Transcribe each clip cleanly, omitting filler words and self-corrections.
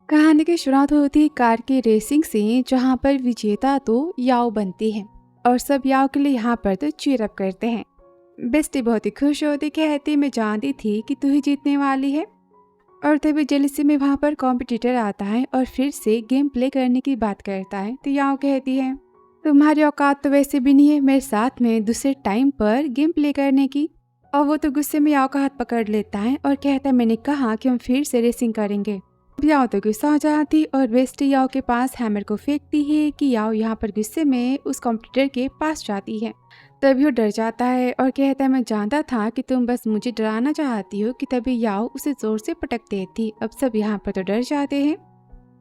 कहानी की शुरुआत होती है कार की रेसिंग से, जहां पर विजेता तो याओ बनती है और सब याओ के लिए यहाँ पर तो चीयर अप करते हैं। बेस्टी बहुत ही खुश होती, कहती मैं जानती थी कि तू ही जीतने वाली है। और तभी जेलिसी में वहां पर कॉम्पिटिटर आता है और फिर से गेम प्ले करने की बात करता है। तो याओ कहती है तुम्हारी औकात तो वैसे भी नहीं है मेरे साथ में दूसरे टाइम पर गेम प्ले करने की। और वो तो गुस्से में याओ का हाथ पकड़ लेता है और कहता है मैंने कहा कि हम फिर से रेसिंग करेंगे। याओ तो गुस्सा हो जाती और बेस्टी याओ के पास हैमर को फेंकती है कि याओ यहाँ पर गुस्से में उस कॉम्पिटिटर के पास जाती है। तभी वो डर जाता है और कहता है मैं जानता था कि तुम बस मुझे डराना चाहती हो। कि तभी याओ उसे जोर से पटक देती। अब सब यहाँ पर तो डर जाते हैं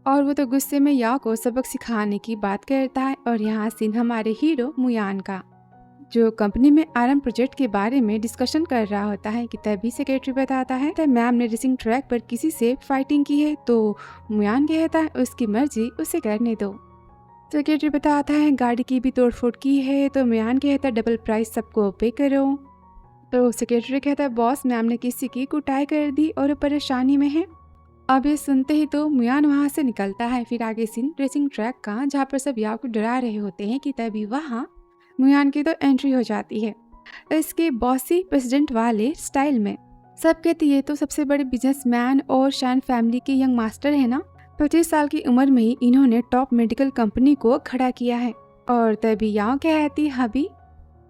और वो तो गुस्से में याओ को सबक सिखाने की बात करता है। और यहाँ सीन हमारे हीरो मुयान का, जो कंपनी में आरएम प्रोजेक्ट के बारे में डिस्कशन कर रहा होता है। कि तभी सेक्रेटरी बताता है तो मैम ने रेसिंग ट्रैक पर किसी से फाइटिंग की है। तो मुयान कहता है उसकी मर्जी, उसे करने दो। सेक्रेटरी बताता है गाड़ी की भी तोड़फोड़ की है। तो मुयान कहता है डबल प्राइस सबको पे करो। तो सेक्रेटरी कहता है बॉस मैम ने किसी की कुटाई कर दी और वो परेशानी में है। अब ये सुनते ही तो मुयान वहाँ से निकलता है। फिर आगे सीन रेसिंग ट्रैक का, जहाँ पर सब याओ को डरा रहे होते हैं। कि तभी वहाँ मुयान की तो एंट्री हो जाती है इसके बॉसी प्रेसिडेंट वाले स्टाइल में। सब कहते ये तो सबसे बड़े बिजनेसमैन और शान फैमिली के यंग मास्टर है ना। 25 साल की उम्र में ही इन्होंने टॉप मेडिकल कंपनी को खड़ा किया है। और तभी याओ कहती हबी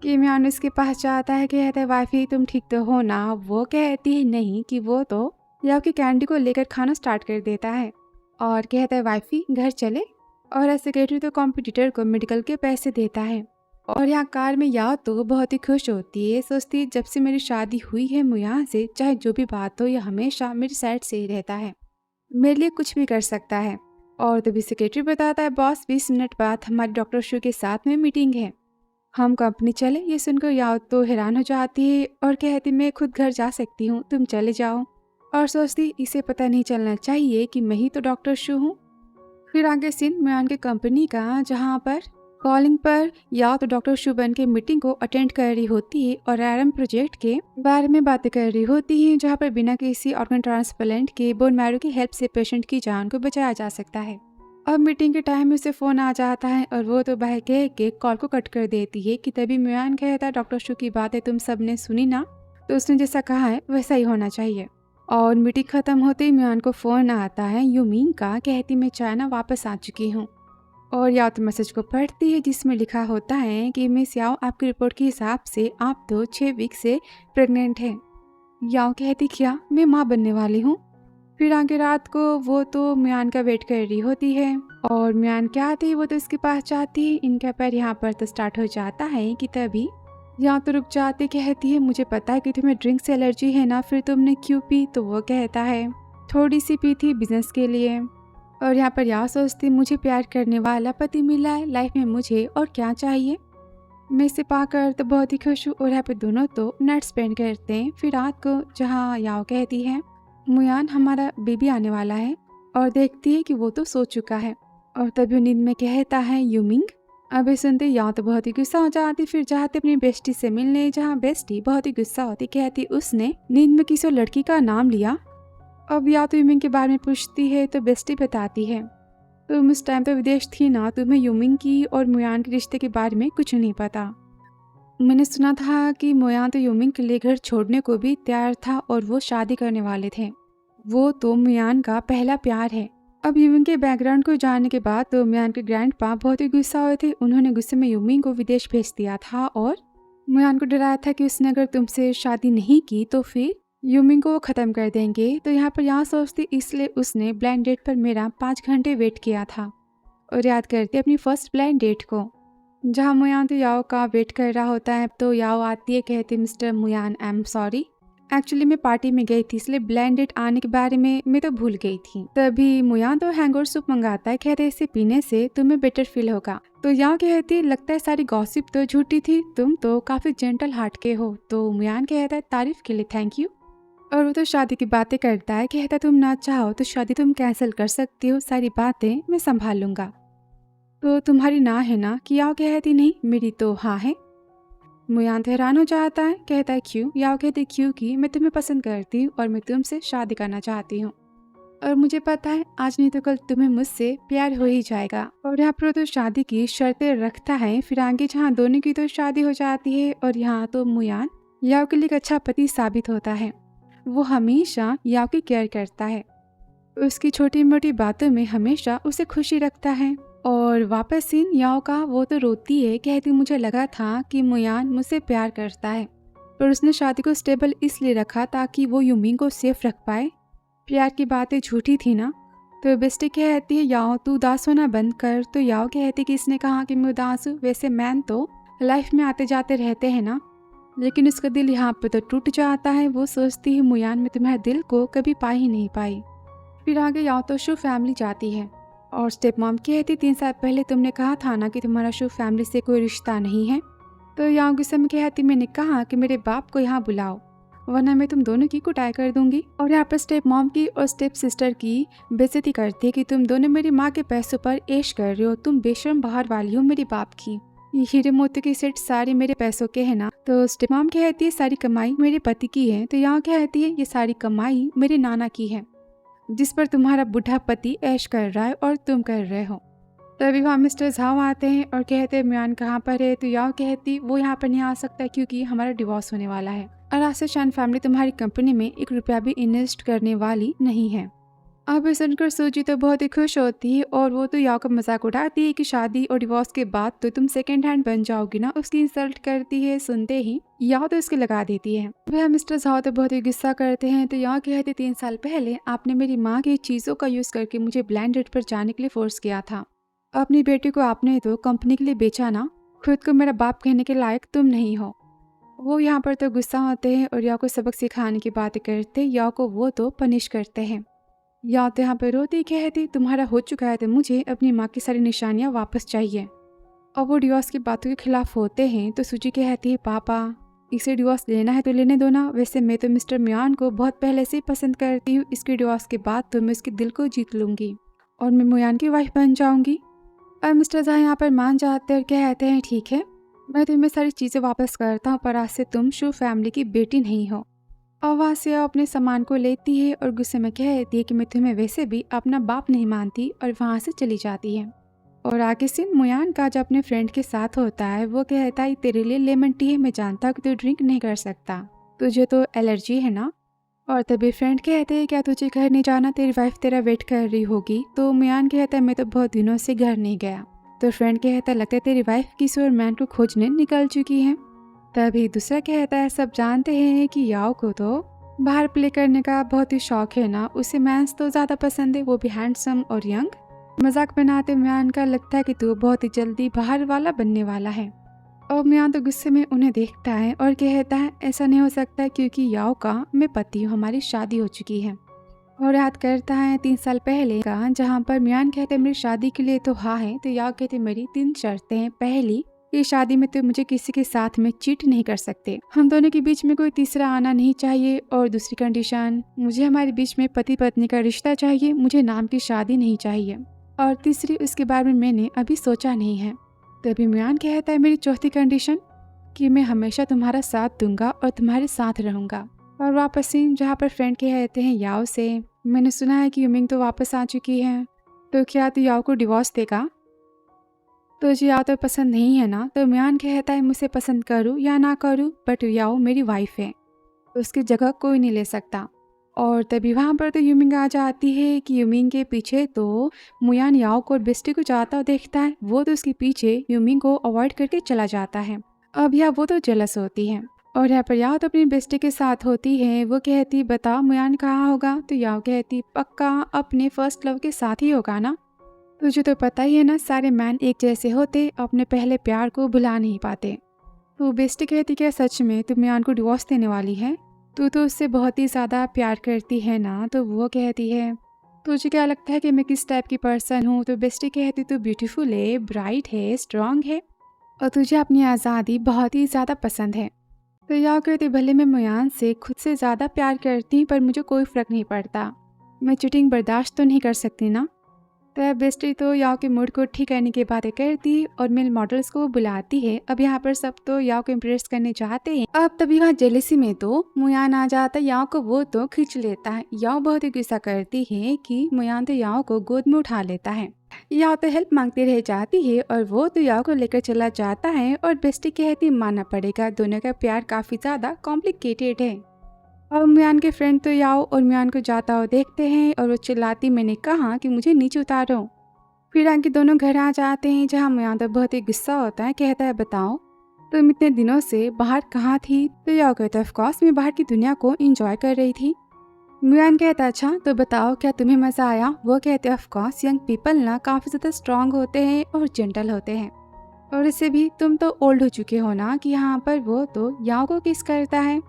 कि मुयान उसके पास जाता है। कहता है वाइफी तुम ठीक तो हो ना। वो कहती है नहीं, कि वो तो याओ की कैंडी को लेकर खाना स्टार्ट कर देता है और कहता है वाइफी घर चले। और सेक्रेटरी तो कॉम्पिटिटर को मेडिकल के पैसे देता है। और यहाँ कार में याओ तो बहुत ही खुश होती है, सोचती है जब से मेरी शादी हुई है मुयान से, चाहे जो भी बात हो, यह हमेशा मेरी साइड से ही रहता है, मेरे लिए कुछ भी कर सकता है। और तभी सेक्रेटरी बताता है बॉस 20 मिनट बाद हमारी डॉक्टर शू के साथ में मीटिंग है, हम कंपनी चले। ये सुनकर याओ तो हैरान हो जाती है और कहती मैं खुद घर जा सकती हूँ, तुम चले जाओ। और सोचती इसे पता नहीं चलना चाहिए कि मैं ही तो डॉक्टर शू हूँ। फिर आगे सीन मुयान के कंपनी का, जहाँ पर कॉलिंग पर याओ तो डॉक्टर शू बन के मीटिंग को अटेंड कर रही होती है और आरएम प्रोजेक्ट के बारे में बातें कर रही होती है, जहाँ पर बिना किसी ऑर्गन ट्रांसप्लांट के बोन मैरो की हेल्प से पेशेंट की जान को बचाया जा सकता है। अब मीटिंग के टाइम में उसे फोन आ जाता है और वो तो बाय कह के कॉल को कट कर देती है। कि तभी मुयान कहता है डॉक्टर शू की बातें तुम सबने सुनी ना, तो उसने जैसा कहा है वैसा ही होना चाहिए। और मीटिंग खत्म होते ही मुयान को फोन आता है यूमिंग का, कहती मैं चाइना वापस आ चुकी हूँ। और याओ तो मैसेज को पढ़ती है जिसमें लिखा होता है कि मिस याओ आपकी रिपोर्ट के हिसाब से आप तो 6 वीक से प्रेग्नेंट हैं। याओ कहती क्या मैं माँ बनने वाली हूँ। फिर आगे रात को वो तो मुयान का वेट कर रही होती है और मुयान क्या आती है वो तो इसके पास जाती है। इनका पैर यहाँ पर तो स्टार्ट हो जाता है। कि तभी यहाँ तो रुक जाती, कहती है मुझे पता है कि तुम्हें ड्रिंक से एलर्जी है ना, फिर तुमने क्यों पी। तो वो कहता है थोड़ी सी पी थी बिजनेस के लिए। और यहाँ पर याओ सोचती मुझे प्यार करने वाला पति मिला है लाइफ में, मुझे और क्या चाहिए। मैं इसे पाकर तो बहुत ही खुश हूँ। और यहाँ पे दोनों तो नाइट स्पेंड करते हैं। फिर रात को जहाँ याओ कहती है मुयान हमारा बेबी आने वाला है, और देखती है कि वो तो सो चुका है। और तभी नींद में कहता है यूमिंग। अभी सुनते याओ तो बहुत ही गुस्सा हो जाती, फिर जाते अपनी बेस्टी से मिलने, जहाँ बेस्टी बहुत ही गुस्सा होती, कहती उसने नींद में किसी लड़की का नाम लिया। अब याओ तो यूमिंग के बारे में पूछती है तो बेस्टी बताती है तुम उस टाइम पे विदेश थी ना, तुम्हें यूमिंग की और मुयान के रिश्ते के बारे में कुछ नहीं पता। मैंने सुना था कि मुयान तो यूमिंग के लिए घर छोड़ने को भी तैयार था और वो शादी करने वाले थे। वो तो मुयान का पहला प्यार है। अब यूमिंग के बैकग्राउंड को जानने के बाद तो मुयान के ग्रैंडपा बहुत ही गुस्सा हुए थे। उन्होंने गुस्से में यूमिंग को विदेश भेज दिया था और मुयान को डराया था कि उसने अगर तुमसे शादी नहीं की तो फिर यूमिंग को वो ख़त्म कर देंगे। तो यहाँ पर यहाँ सोचती, इसलिए उसने ब्लाइंड डेट पर मेरा 5 घंटे वेट किया था। और याद करती अपनी फर्स्ट ब्लाइंड डेट को, जहाँ मुयान तो याओ का वेट कर रहा होता है। तो याओ आती है, कहती mister Muyan I am sorry, actually मैं पार्टी में गई थी, इसलिए ब्लाइंड डेट आने के बारे में मैं तो भूल गई थी। तभी मुयान तो हैंगओवर सूप मंगाता है, कहते इसे पीने से तुम्हें बेटर फील होगा। तो याओ कहती लगता है सारी गॉसिप तो झूठी थी, तुम तो काफी जेंटल हार्ट के हो। तो मुयान कहता है तारीफ के लिए थैंक यू। और वो तो शादी की बातें करता है, कहता तुम ना चाहो तो शादी तुम कैंसिल कर सकती हो, सारी बातें मैं संभाल लूंगा। तो तुम्हारी ना है ना। कि याओ कहती नहीं मेरी तो हाँ है। मुयान तो हैरान हो जाता है, कहता है क्यों। याओ कहती क्योंकि मैं तुम्हें पसंद करती हूँ और मैं तुमसे शादी करना चाहती हूँ। और मुझे पता है आज नहीं तो कल तुम्हें मुझसे प्यार हो ही जाएगा। और यहाँ पर तो शादी की शर्तें रखता है, फिर आगे जहाँ दोनों की तो शादी हो जाती है और यहाँ तो मुयान याओ के लिए एक अच्छा पति साबित होता है। वो हमेशा याओ की केयर करता है, उसकी छोटी मोटी बातों में हमेशा उसे खुशी रखता है। और वापस सीन याओ का, वो तो रोती है, कहती मुझे लगा था कि मुयान मुझसे प्यार करता है, पर उसने शादी को स्टेबल इसलिए रखा ताकि वो यूमिंग को सेफ रख पाए। प्यार की बातें झूठी थी ना। तो बेस्टी कहती है याओ तू उदास होना बंद कर। तो याओ कहती कि इसने कहा कि मैं उदास हूँ, वैसे मैन तो लाइफ में आते जाते रहते हैं ना। लेकिन उसका दिल यहाँ पे तो टूट जाता है। वो सोचती है मुयान में तुम्हारे दिल को कभी पा ही नहीं पाई। फिर आगे याओ तो शू फैमिली जाती है और स्टेप मॉम कहती 3 साल पहले तुमने कहा था ना कि तुम्हारा शू फैमिली से कोई रिश्ता नहीं है। तो याओ गुस्से में कहती मैंने कहा कि मेरे बाप को यहाँ बुलाओ वरना मैं तुम दोनों की कुटाई कर दूंगी। और यहाँ पर स्टेप मॉम की और स्टेप सिस्टर की बेइज्जती करती है कि तुम दोनों मेरी माँ के पैसों पर ऐश कर रहे हो, तुम बेशर्म बाहर वाली हो मेरे बाप की। ये हीरे मोती की सेट सारी मेरे पैसों के है ना। तो स्टेप मॉम कहती है सारी कमाई मेरे पति की है। तो यहाँ कहती है ये सारी कमाई मेरे नाना की है जिस पर तुम्हारा बूढ़ा पति ऐश कर रहा है और तुम कर रहे हो। तभी वहाँ मिस्टर झाओ आते हैं और कहते हैं म्यान कहाँ पर है। तो याओ कहती वो यहाँ पर नहीं आ सकता क्योंकि हमारा डिवोर्स होने वाला है और आज से शान फैमिली तुम्हारी कंपनी में 1 रुपया भी इन्वेस्ट करने वाली नहीं है। अब सुनकर सूजी तो बहुत ही खुश होती है और वो तो याओ का मजाक उड़ाती है कि शादी और डिवोर्स के बाद तो तुम सेकंड हैंड बन जाओगी ना। उसकी इंसल्ट करती है। सुनते ही याओ तो उसके लगा देती है। वह मिस्टर झाओ तो बहुत ही गुस्सा करते हैं। तो याओ कहते 3 साल पहले आपने मेरी माँ की चीजों का यूज करके मुझे ब्लाइंड डेट पर जाने के लिए फोर्स किया था। अपनी बेटी को आपने तो कंपनी के लिए बेचा ना, खुद को मेरा बाप कहने के लायक तुम नहीं हो। वो यहाँ पर तो गुस्सा होते हैं और याओ को सबक सिखाने की बातें करते। याओ को वो तो पनिश करते हैं। याओ तो यहाँ पर रोती कहती तुम्हारा हो चुका है तो मुझे अपनी माँ की सारी निशानियाँ वापस चाहिए। और वो डिवोर्स की बातों के खिलाफ होते हैं। तो सूजी कहती है पापा इसे डिवोर्स लेना है तो लेने दो ना, वैसे मैं तो मिस्टर म्यान को बहुत पहले से ही पसंद करती हूँ। इसके डिवोर्स के बाद तो मैं उसके दिल को जीत लूंगी और मैं मुयान की वाइफ बन जाऊंगी। और मिस्टर झा यहाँ पर मान जाते हैं और कहते हैं ठीक है मैं तुम्हें सारी चीज़ें वापस करता हूँ, पर आज से तुम शू फैमिली की बेटी नहीं हो। और वहाँ से अपने सामान को लेती है और गुस्से में कहती है कि मैं तुम्हें वैसे भी अपना बाप नहीं मानती और वहाँ से चली जाती है। और आगे से मुयान का जो अपने फ्रेंड के साथ होता है वो कहता है तेरे लिए लेमन टी है, मैं जानता हूँ कि तू ड्रिंक नहीं कर सकता, तुझे तो एलर्जी है ना। और तभी फ्रेंड कहते हैं क्या तुझे घर नहीं जाना, तेरी वाइफ तेरा वेट कर रही होगी। तो मुयान कहता है मैं तो बहुत दिनों से घर नहीं गया। तो फ्रेंड कहता है लगता है तेरी वाइफ किसी और मैन को खोजने निकल चुकी है। तभी दूसरा कहता है सब जानते हैं कि याओ को तो बाहर प्ले करने का बहुत ही शौक है ना, उसे मैंस तो ज़्यादा पसंद है, वो भी हैंडसम और यंग। मजाक बनाते म्यान का लगता है कि तू बहुत ही जल्दी बाहर वाला बनने वाला है। और म्यान तो गुस्से में उन्हें देखता है और कहता है ऐसा नहीं हो सकता क्योंकि याओ का मैं पति हूँ, हमारी शादी हो चुकी है। और याद करता है 3 साल पहले का जहाँ पर म्यान कहते मेरी शादी के लिए तो हाँ है। तो याओ कहते मेरी 3 शर्तें हैं। पहली ये शादी में तो मुझे किसी के साथ में चीट नहीं कर सकते, हम दोनों के बीच में कोई तीसरा आना नहीं चाहिए। और दूसरी कंडीशन मुझे हमारे बीच में पति पत्नी का रिश्ता चाहिए, मुझे नाम की शादी नहीं चाहिए। और तीसरी उसके बारे में मैंने अभी सोचा नहीं है। तभी म्यान कहता है मेरी चौथी कंडीशन कि मैं हमेशा तुम्हारा साथ दूंगा और तुम्हारे साथ रहूंगा। और वापस सीन जहाँ पर फ्रेंड कहते हैं याओ से मैंने सुना है कि यूमिंग तो वापस आ चुकी है, तो क्या तू याओ को डिवोर्स देगा। तो जी याओ तो पसंद नहीं है ना। तो म्यान कहता है मुझे पसंद करूँ या ना करूँ बट याओ मेरी वाइफ है, तो उसकी जगह कोई नहीं ले सकता। और तभी वहाँ पर तो यूमिंग आ जाती है कि यूमिंग के पीछे तो मुयान याओ को और बेस्टी को जाता देखता है, वो तो उसके पीछे यूमिंग को अवॉइड करके चला जाता है। अब यहाँ वो तो जेलस होती है और यहाँ पर याओ तो अपनी बेस्टी के साथ होती है। वो कहती बता मुयान कहाँ होगा। तो याओ कहती पक्का अपने फर्स्ट लव के साथ ही होगा ना, तुझे तो पता ही है ना सारे मैन एक जैसे होते, अपने पहले प्यार को भुला नहीं पाते। तो बेस्टी कहती क्या सच में तू मुयान को डिवोर्स देने वाली है, तू तो उससे बहुत ही ज़्यादा प्यार करती है ना। तो वो कहती है तुझे क्या लगता है कि मैं किस टाइप की पर्सन हूँ। तो बेस्टी कहती तू ब्यूटीफुल है, ब्राइट है, स्ट्रांग है और तुझे अपनी आज़ादी बहुत ही ज़्यादा पसंद है। तो याओ कहती भले मैं मुयान से खुद से ज़्यादा प्यार करती हूँ पर मुझे कोई फ़र्क नहीं पड़ता, मैं चीटिंग बर्दाश्त तो नहीं कर सकती ना। तो बेस्टी तो याओ के मूड को ठीक करने की बातें करती और मेल मॉडल्स को बुलाती है। अब यहाँ पर सब तो याओ को इम्प्रेस करने चाहते हैं। अब तभी वहाँ जेलेसी में तो मुयान आ जाता है। याओ को वो तो खींच लेता है। याओ बहुत ही गुस्सा करती है कि मुयान तो याओ को गोद में उठा लेता है। याओ तो हेल्प मांगती रह जाती है और वो तो याओ को लेकर चला जाता है और बेस्टी कहती मानना पड़ेगा, दोनों का प्यार काफी ज्यादा कॉम्प्लिकेटेड है। और मुयान के फ्रेंड तो याओ और मुयान को जाता हुआ देखते हैं और वो चिल्लाती, मैंने कहा कि मुझे नीचे उतारो। फिर आगे दोनों घर आ जाते हैं जहाँ मुयान तो बहुत ही गुस्सा होता है, कहता है बताओ तुम इतने दिनों से बाहर कहाँ थी। तो याओ कहता है ऑफकोर्स मैं बाहर की दुनिया को एंजॉय कर रही थी। मुयान कहता है अच्छा तो बताओ क्या तुम्हें मजा आया। वो कहते हैं ऑफकोर्स यंग पीपल ना काफी ज्यादा स्ट्रांग होते हैं और जेंटल होते हैं, और इससे भी तुम तो ओल्ड हो चुके हो ना कि यहाँ पर वो तो याओ को किस करता है।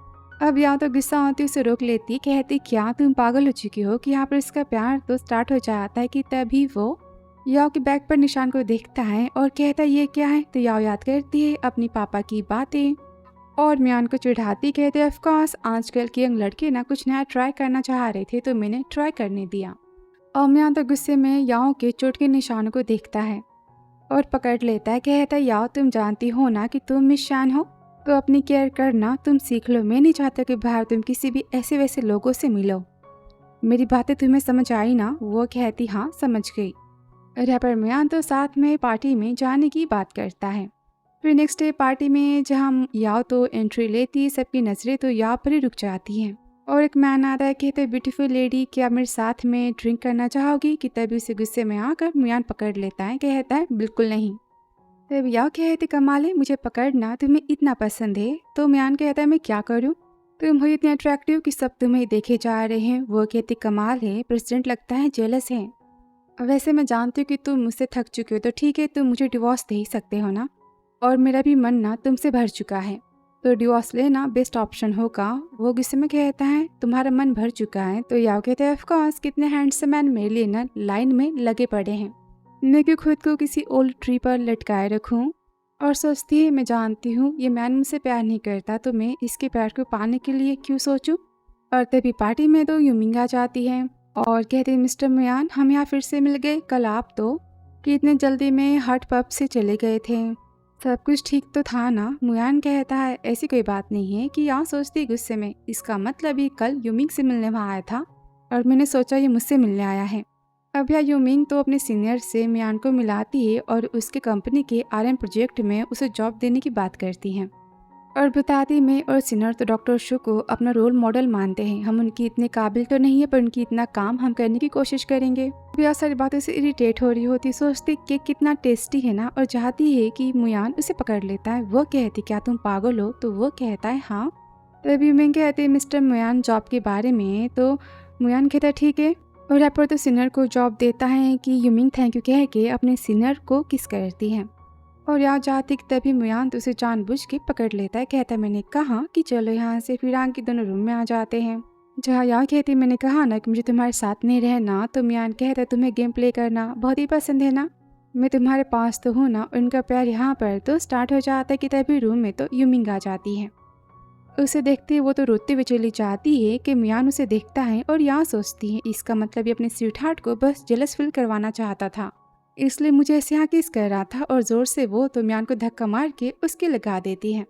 अब याओ तो गुस्सा होती उसे रोक लेती, कहती क्या तुम पागल हो चुकी हो कि यहाँ पर इसका प्यार तो स्टार्ट हो जाता है कि तभी वो याओ के बैग पर निशान को देखता है और कहता है ये क्या है। तो याओ याद करती है अपनी पापा की बातें और मुयान को चिढ़ाती, कहते हैं ऑफकोर्स आजकल के यंग लड़के ना कुछ नया ट्राई करना चाह रहे थे तो मैंने ट्राई करने दिया। और मुयान तो गुस्से में याओ के चोट के निशानों को देखता है और पकड़ लेता है, कहता है याओ तुम जानती हो ना कि तुम मिस शान हो, तो अपनी केयर करना तुम सीख लो। मैं नहीं चाहता कि बाहर तुम किसी भी ऐसे वैसे लोगों से मिलो। मेरी बातें तुम्हें समझ आई ना। वो कहती हाँ समझ गई। रैपर मुयान तो साथ में पार्टी में जाने की बात करता है। फिर नेक्स्ट डे पार्टी में जहाँ याओ तो एंट्री लेती, सबकी नजरें तो याओ पर ही रुक जाती हैं और एक मैन आता है, कहते हैं ब्यूटीफुल लेडी क्या मेरे साथ में ड्रिंक करना चाहोगी। कि तभी उसे गुस्से में आकर मुयान पकड़ लेता है, कहता है बिल्कुल नहीं। तब याओ कहते कमाल है मुझे पकड़ना तुम्हें इतना पसंद है। तो मुयान कहता है मैं क्या करूँ, तुम हो इतने अट्रैक्टिव कि सब तुम्हें देखे जा रहे हैं। वो कहती कमाल है प्रेसिडेंट लगता है जेलस है। वैसे मैं जानती हूँ कि तुम मुझसे थक चुके हो तो ठीक है तुम मुझे डिवोर्स दे ही सकते हो ना, और मेरा भी मन ना तुमसे भर चुका है तो डिवोर्स लेना बेस्ट ऑप्शन होगा। वो गुस्से में कहता है तुम्हारा मन भर चुका है। तो याओ कहता है ऑफकोर्स कितने हैंडसम मैन मेरे लिए ना लाइन में लगे पड़े हैं, मैं क्यों खुद को किसी ओल्ड ट्री पर लटकाए रखूं। और सोचती है मैं जानती हूँ ये मैन मुझसे प्यार नहीं करता तो मैं इसके प्यार को पाने के लिए क्यों सोचूं। और तभी पार्टी में तो यूमिंग आ जाती है और कहते हैं मिस्टर मुयान हम यहाँ फिर से मिल गए, कल आप तो कि इतने जल्दी में हट पब से चले गए थे, सब कुछ ठीक तो था ना। मुयान कहता है ऐसी कोई बात नहीं है। कि यहाँ सोचती गुस्से में इसका मतलब ये कल यूमिंग से मिलने वहाँ आया था और मैंने सोचा ये मुझसे मिलने आया है। अब यह यूमिंग तो अपने सीनियर से मुयान को मिलाती है और उसके कंपनी के RM प्रोजेक्ट में उसे जॉब देने की बात करती हैं और बताती मैं और सीनियर तो डॉक्टर शू को अपना रोल मॉडल मानते हैं। हम उनकी इतने काबिल तो नहीं है पर उनकी इतना काम हम करने की कोशिश करेंगे। बहुत सारी बातों से इरिटेट हो रही होती, सोचती केक कितना टेस्टी है ना और चाहती है कि मुयान उसे पकड़ लेता है। वो कहती क्या तुम पागल हो। तो वो कहता है हाँ। तभी मैं कहती मिस्टर मुयान जॉब के बारे में। तो मुयान कहता ठीक है और रैपर तो सीनियर को जॉब देता है कि यूमिंग थैंक यू कह के अपने सीनियर को किस करती है और यहाँ जाती तभी मुयान तो उसे जानबूझ के पकड़ लेता है, कहता है मैंने कहा कि चलो यहाँ से। फिर आगे दोनों रूम में आ जाते हैं जहाँ यहाँ कहती मैंने कहा ना कि मुझे तुम्हारे साथ नहीं रहना। तो मुयान कहता है तुम्हें गेम प्ले करना बहुत ही पसंद है ना, मैं तुम्हारे पास तो हूँ ना। उनका प्यार यहाँ पर तो स्टार्ट हो जाता है कि तभी रूम में तो यूमिंग आ जाती है। उसे देखते ही वो तो रोते हुए चली जाती है कि मुयान उसे देखता है और यहाँ सोचती है इसका मतलब ये अपने स्वीट हार्ट को बस जेलस फील करवाना चाहता था, इसलिए मुझे ऐसे यहाँ किस कर रहा था। और जोर से वो तो मुयान को धक्का मार के उसके लगा देती है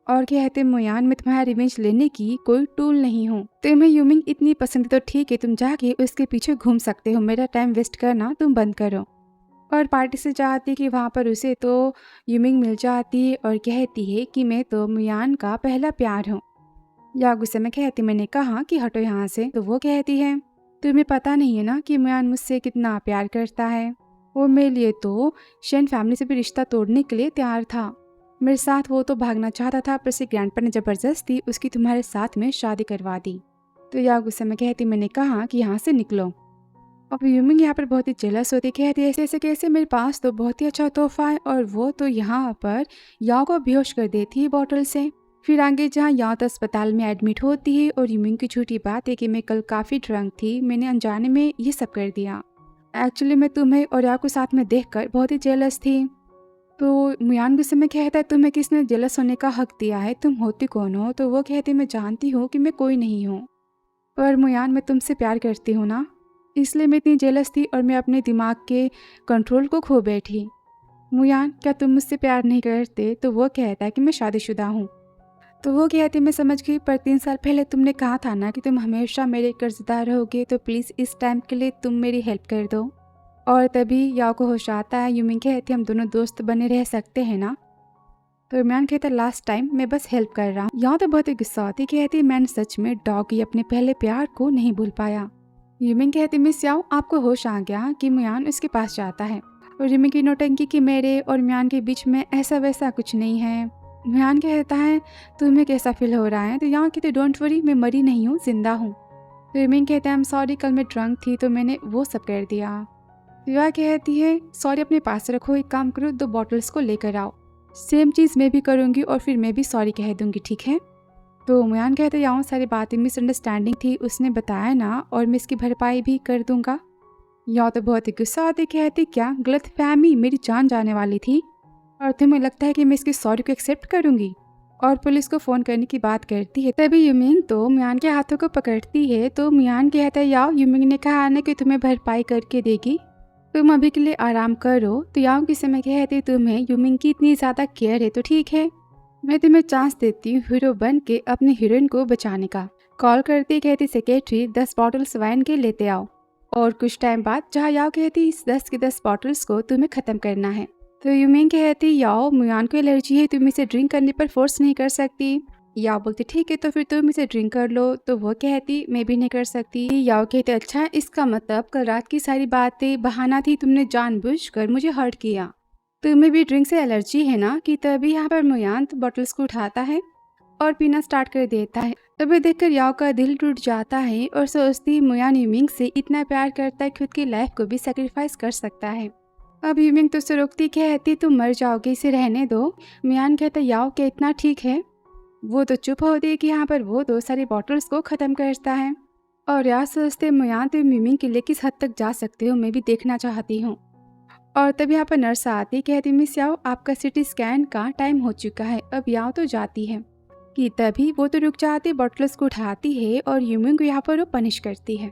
और कहते मुयान मैं तुम्हारा रिवेंज लेने की कोई टूल नहीं हूँ। तुम्हें यूमिंग इतनी पसंद तो ठीक है तुम जाके उसके पीछे घूम सकते हो, मेरा टाइम वेस्ट करना तुम बंद करो। और पार्टी से जाती कि वहाँ पर उसे तो यूमिंग मिल जाती है और कहती है कि मैं तो मुयान का पहला प्यार हूँ। या गुस्से में कहती मैंने कहा कि हटो यहाँ से। तो वो कहती है तुम्हें पता नहीं है ना कि मुयान मुझसे कितना प्यार करता है, वो मेरे लिए तो शेन फैमिली से भी रिश्ता तोड़ने के लिए तैयार था। मेरे साथ वो तो भागना चाहता था पर से ग्रैंडपा ने जबरदस्ती उसकी तुम्हारे साथ में शादी करवा दी। तो या गुस्से में कहती मैंने कहा कि यहाँ से निकलो। अब यूमिंग यहाँ पर बहुत ही जेलस होती, कहती ऐसे ऐसे कैसे, मेरे पास तो बहुत ही अच्छा तोहफा है। और वो तो यहाँ पर याओ को बेहोश कर देती है बॉटल से। फिर आगे जहाँ याओ तो अस्पताल में एडमिट होती है और यूमिंग की छोटी बात है कि मैं कल काफ़ी ड्रंक थी, मैंने अनजाने में ये सब कर दिया। एक्चुअली मैं तुम्हें और याओ को साथ में देखकर बहुत ही जेलस थी। तो मुयान गुस्से में कहता है तुम्हें किसने जेलस होने का हक दिया है, तुम होती कौन हो। तो वो कहती मैं जानती हूँ कि मैं कोई नहीं हूँ पर मुयान मैं तुमसे प्यार करती हूँ ना। इसलिए मैं इतनी जेलस थी और मैं अपने दिमाग के कंट्रोल को खो बैठी। मुयान, क्या तुम मुझसे प्यार नहीं करते? तो वो कहता है कि मैं शादीशुदा हूँ। तो वो कहती मैं समझ गई, पर 3 साल पहले तुमने कहा था ना कि तुम हमेशा मेरे कर्जदार रहोगे, तो प्लीज़ इस टाइम के लिए तुम मेरी हेल्प कर दो। और तभी याओ को होश आता है। यूमिंग कहती हम दोनों दोस्त बने रह सकते हैं ना? तो इमरान कहता लास्ट टाइम मैं बस हेल्प कर रहा हूँ। याओ तो बहुत ही गुस्सा होती, कहती मैंने सच में डॉगी अपने पहले प्यार को नहीं भूल पाया। यूमिंग कहती मिस याओ, आपको होश आ गया कि मुयान उसके पास जाता है। और यूमिंग की नौटंकी कि मेरे और मुयान के बीच में ऐसा वैसा कुछ नहीं है। मुयान कहता है तुम्हें कैसा फील हो रहा है? तो यहाँ कहते डोंट वरी, मैं मरी नहीं हूँ, जिंदा हूँ। तो यूमिंग कहता है आई एम सॉरी, कल मैं ड्रंक थी तो मैंने वो सब कर दिया। तो यह कहती है सॉरी अपने पास रखो, एक काम करो 2 बॉटल्स को लेकर आओ। सेम चीज़ मैं भी करूँगी और फिर मैं भी सॉरी कह दूँगी, ठीक है? तो मुयान कहते यहाँ सारी बातें मिसअंडरस्टैंडिंग थी, उसने बताया ना, और मैं इसकी भरपाई भी कर दूँगा। या तो बहुत ही गुस्सा आती, कहती क्या गलतफहमी, मेरी जान जाने वाली थी और तुम्हें लगता है कि मैं इसकी सॉरी को एक्सेप्ट करूँगी? और पुलिस को फ़ोन करने की बात करती है। तभी यूमिंग तो मुयान के हाथों को पकड़ती है। तो मुयान कहता है याओ, यूमिंग ने कहा ना कि तुम्हें भरपाई करके देगी, तुम अभी के लिए आराम करो। तो याओ किसी में कहती तुम्हें यूमिंग की इतनी ज़्यादा केयर है तो ठीक है, मैं तुम्हें चांस देती हूँ हीरो बन के अपनी हीरोइन को बचाने का। कॉल करती कहती सेक्रेटरी 10 बॉटल्स वाइन के लेते आओ। और कुछ टाइम बाद जहाँ याओ कहती इस 10 के 10 बॉटल्स को तुम्हें ख़त्म करना है। तो यूमिंग कहती याओ मुयान को एलर्जी है, तुम इसे ड्रिंक करने पर फोर्स नहीं कर सकती। याओ बोलती ठीक है तो फिर तुम इसे ड्रिंक कर लो। तो वो कहती मैं भी नहीं कर सकती। याओ कहती अच्छा, इसका मतलब कल रात की सारी बातें बहाना थी, तुमने जानबूझकर मुझे हर्ट किया, तुम्हें भी ड्रिंक से एलर्जी है ना? कि तभी यहाँ पर मुयान बॉटल्स को उठाता है और पीना स्टार्ट कर देता है। तभी देखकर याओ का दिल टूट जाता है और सोचती मुयान यूमिंग से इतना प्यार करता है, खुद की लाइफ को भी सेक्रीफाइस कर सकता है। अब यूमिंग तो उसे रोकती, कहती तुम मर जाओगे, इसे रहने दो। मुयान कहता याओ क्या इतना ठीक है? वो तो चुप होती है कि यहाँ पर वो 2 सारी बॉटल्स को ख़त्म करता है। और यार सोचते मुयान तुम यूमिंग के लिए किस हद तक जा सकते हो, मैं भी देखना चाहती हूँ। और तब यहाँ पर नर्स आती, कहती मिस याओ आपका सिटी स्कैन का टाइम हो चुका है। अब याओ तो जाती है कि तभी वो तो रुक जाती, बॉटल्स को उठाती है और यूमिंग को यहाँ पर वो पनिश करती है।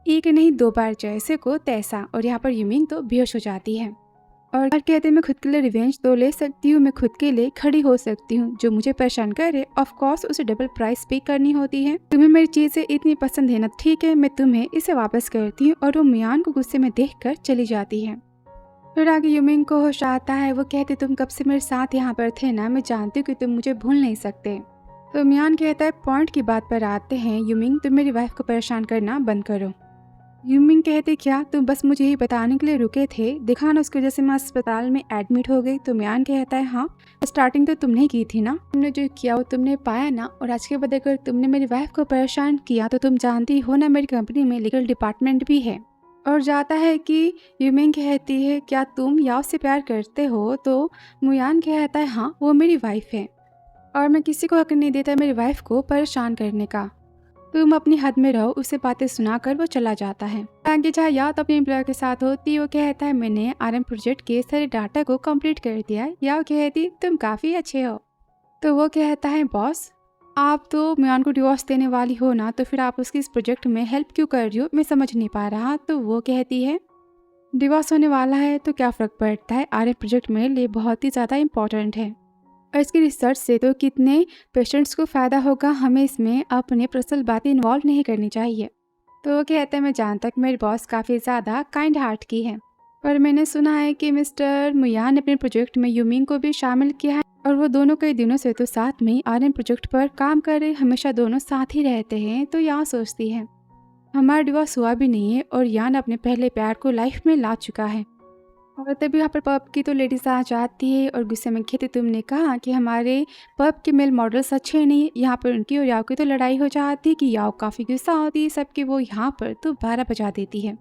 एक नहीं 2 बार, जैसे को तैसा। और यहाँ पर यूमिंग तो बेहोश हो जाती है और कहते मैं खुद के लिए रिवेंज तो ले सकती हूँ, मैं खुद के लिए खड़ी हो सकती हूँ, जो मुझे परेशान करे ऑफ कोर्स उसे डबल प्राइस पे करनी होती है। तुम्हें मेरी चीज़ें इतनी पसंद है ना, ठीक है मैं तुम्हें इसे वापस करती हूँ। और वो मुयान को गुस्से में देख कर चली जाती है। फिर आगे यूमिंग को होश आता है, वो कहते तुम कब से मेरे साथ यहाँ पर थे ना, मैं जानती हूँ कि तुम मुझे भूल नहीं सकते। तो मुयान कहता है पॉइंट की बात पर आते हैं, यूमिंग तुम मेरी वाइफ को परेशान करना बंद करो। यूमिंग कहते क्या तुम बस मुझे यही बताने के लिए रुके थे, देखा ना उसकी वजह से मैं अस्पताल में एडमिट हो गई। तो मुयान कहता है हाँ, स्टार्टिंग तो तुमने की थी ना, तुमने जो किया वो तुमने पाया ना, और आज के बाद अगर तुमने मेरी वाइफ को परेशान किया तो तुम जानती हो ना मेरी कंपनी में लीगल डिपार्टमेंट भी है। और जाता है कि यूमिंग कहती है क्या तुम याओ से प्यार करते हो? तो मुयान कहता है हाँ, वो मेरी वाइफ है और मैं किसी को हक नहीं देता मेरी वाइफ को परेशान करने का, तुम अपनी हद में रहो। उसे बातें सुनाकर वो चला जाता है। आगे जहाँ याओ अपने एम्प्लॉयर के साथ होती, वो कहता है मैंने RM प्रोजेक्ट के सारे डाटा को कंप्लीट कर दिया। याओ कहती तुम काफ़ी अच्छे हो। तो वो कहता है बॉस आप तो मुयान को डिवोर्स देने वाली हो ना, तो फिर आप उसकी इस प्रोजेक्ट में हेल्प क्यों कर रही हो, मैं समझ नहीं पा रहा। तो वो कहती है डिवोर्स होने वाला है तो क्या फ़र्क पड़ता है, RM प्रोजेक्ट मेरे लिए बहुत ही ज़्यादा इम्पोर्टेंट है और इसकी रिसर्च से तो कितने पेशेंट्स को फ़ायदा होगा, हमें इसमें अपने पर्सनल बातें इन्वॉल्व नहीं करनी चाहिए। तो वो कहता है मैं जानता कि मेरी बॉस काफ़ी ज़्यादा काइंड हार्ट की है, पर मैंने सुना है कि मिस्टर मुयान ने अपने प्रोजेक्ट में यूमिंग को भी शामिल किया है और वो दोनों कई दिनों से तो साथ में RM प्रोजेक्ट पर काम कर रहे, हमेशा दोनों साथ ही रहते हैं। तो यहाँ सोचती है हमारा डिवोर्स हुआ भी नहीं है और यान अपने पहले प्यार को लाइफ में ला चुका है। और तभी यहाँ पर पब की तो लेडीज आ जाती है और गुस्से में कहती तुमने कहा कि हमारे पब के मेल मॉडल्स अच्छे नहीं। यहाँ पर उनकी और याओ की तो लड़ाई हो जाती है कि याओ काफ़ी गुस्सा होती है सबकी, वो यहाँ पर तो 12 बजा देती है।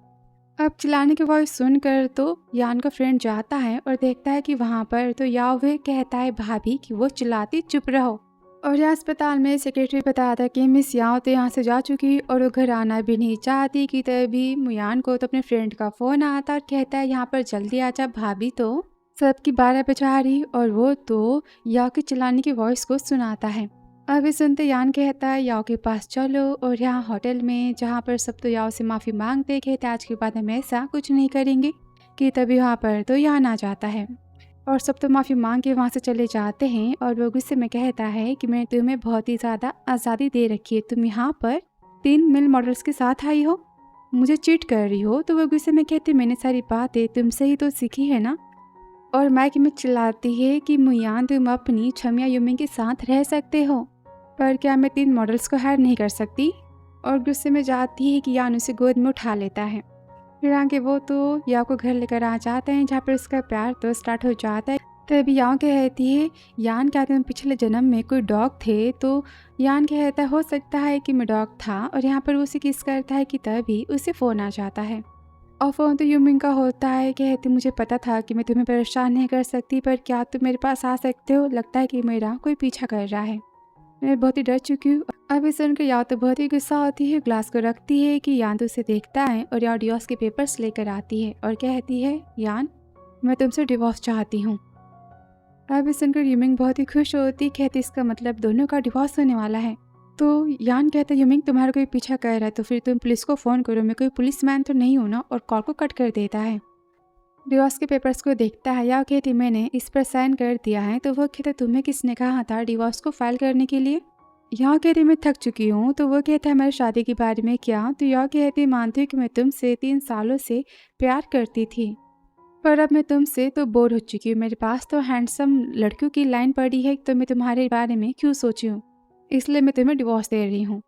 अब चिल्लाने की वॉइस सुनकर तो यान का फ्रेंड जाता है और देखता है कि वहाँ पर तो याओ वे कहता है भाभी कि वो चिल्लाती चुप रहो। और यहाँ अस्पताल में सेक्रेटरी बताता कि मिस याओ तो यहाँ से जा चुकी और वो घर आना भी नहीं चाहती कि तभी मुयान को तो अपने फ्रेंड का फ़ोन आता और कहता है यहाँ पर जल्दी आ जा, भाभी तो सबकी 12 बजा रही। और वो तो याओ की चिल्लाने की वॉइस को सुनाता है। अभी सुनते यान कहता है याओ के पास चलो, और यहाँ होटल में जहाँ पर सब तो याओ से माफ़ी मांगते कहते आज के बाद हम ऐसा कुछ नहीं करेंगे, कि तभी वहाँ पर तो यान आ जाता है और सब तो माफ़ी मांग के वहाँ से चले जाते हैं। और वो गुस्से में कहता है कि मैंने तुम्हें बहुत ही ज़्यादा आज़ादी दे रखी है, तुम यहाँ पर 3 मेल मॉडल्स के साथ आई हो, मुझे चीट कर रही हो। तो वो गुस्से में कहती मैंने सारी बातें तुमसे ही तो सीखी है ना। और माइक में चिल्लाती है कि मुयान तुम अपनी छमिया युमी के साथ रह सकते हो, पर क्या मैं 3 मॉडल्स को हायर नहीं कर सकती। और गुस्से में जाती है कि यान उसे गोद में उठा लेता है। फिर आगे वो तो याओ को घर लेकर आ जाते हैं, जहाँ पर उसका प्यार तो स्टार्ट हो जाता है। तभी याओ कहती है यान क्या तुम पिछले जन्म में कोई डॉग थे। तो यान कहता है हो सकता है कि मैं डॉग था। और यहाँ पर वो उसे किस करता है कि तभी उसे फ़ोन आ जाता है और फ़ोन तो यूमिंग का होता है। कहती मुझे पता था कि मैं तुम्हें परेशान नहीं कर सकती, पर क्या तुम मेरे पास आ सकते हो, लगता है कि मेरा कोई पीछा कर रहा है, मैं बहुत ही डर चुकी हूँ। अभी सुनकर याओ तो बहुत ही गुस्सा होती है, ग्लास को रखती है कि यान तो उसे देखता है और याओ डिवोर्स के पेपर्स लेकर आती है और कहती है यान मैं तुमसे डिवोर्स चाहती हूँ। अभी सुनकर यूमिंग बहुत ही खुश होती, कहती इसका मतलब दोनों का डिवोर्स होने वाला है। तो यान कहता है यूमिंग तुम्हारा कोई पीछा कर रहा है तो फिर तुम पुलिस को फ़ोन करो, मैं कोई पुलिसमैन तो नहीं हूँ ना। और कॉल को कट कर देता है। डिवोर्स के पेपर्स को देखता है, या कहती मैंने इस पर साइन कर दिया है। तो वो कहता तुम्हें किसने कहा था डिवोर्स को फाइल करने के लिए। यहाँ कहती मैं थक चुकी हूँ। तो वो कहता है हमारी शादी के बारे में क्या। तो यह कहती मानती हूँ कि मैं तुमसे 3 सालों से प्यार करती थी, पर अब मैं तुमसे तो बोर हो चुकी हूँ, मेरे पास तो हैंडसम लड़कियों की लाइन पड़ी है, तो मैं तुम्हारे बारे में क्यों सोचूं, इसलिए मैं तुम्हें डिवोर्स दे रही हूँ।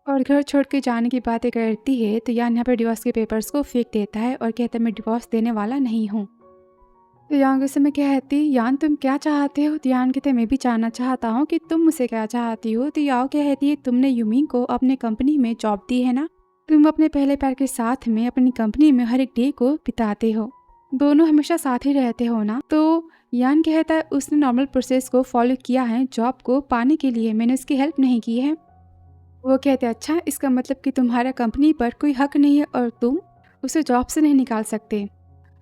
और घर छोड़ के जाने की बातें करती है तो यान यहाँ पर डिवोर्स के पेपर्स को फेंक देता है और कहता है मैं डिवोर्स देने वाला नहीं हूँ। तो यान गुस्से में कहती यान तुम क्या चाहते हो। तो यान कहते मैं भी जानना चाहता हूँ कि तुम मुझसे क्या चाहती हो। तो याओ कहती है तुमने यूमिंग को अपने कंपनी में जॉब दी है ना, तुम अपने पहले प्यार के साथ में अपनी कंपनी में हर एक डे को बिताते हो, दोनों हमेशा साथ ही रहते हो ना। तो यान कहता है उसने नॉर्मल प्रोसेस को फॉलो किया है जॉब को पाने के लिए, मैंने उसकी हेल्प नहीं की है। वो कहते अच्छा इसका मतलब कि तुम्हारा कंपनी पर कोई हक नहीं है और तुम उसे जॉब से नहीं निकाल सकते।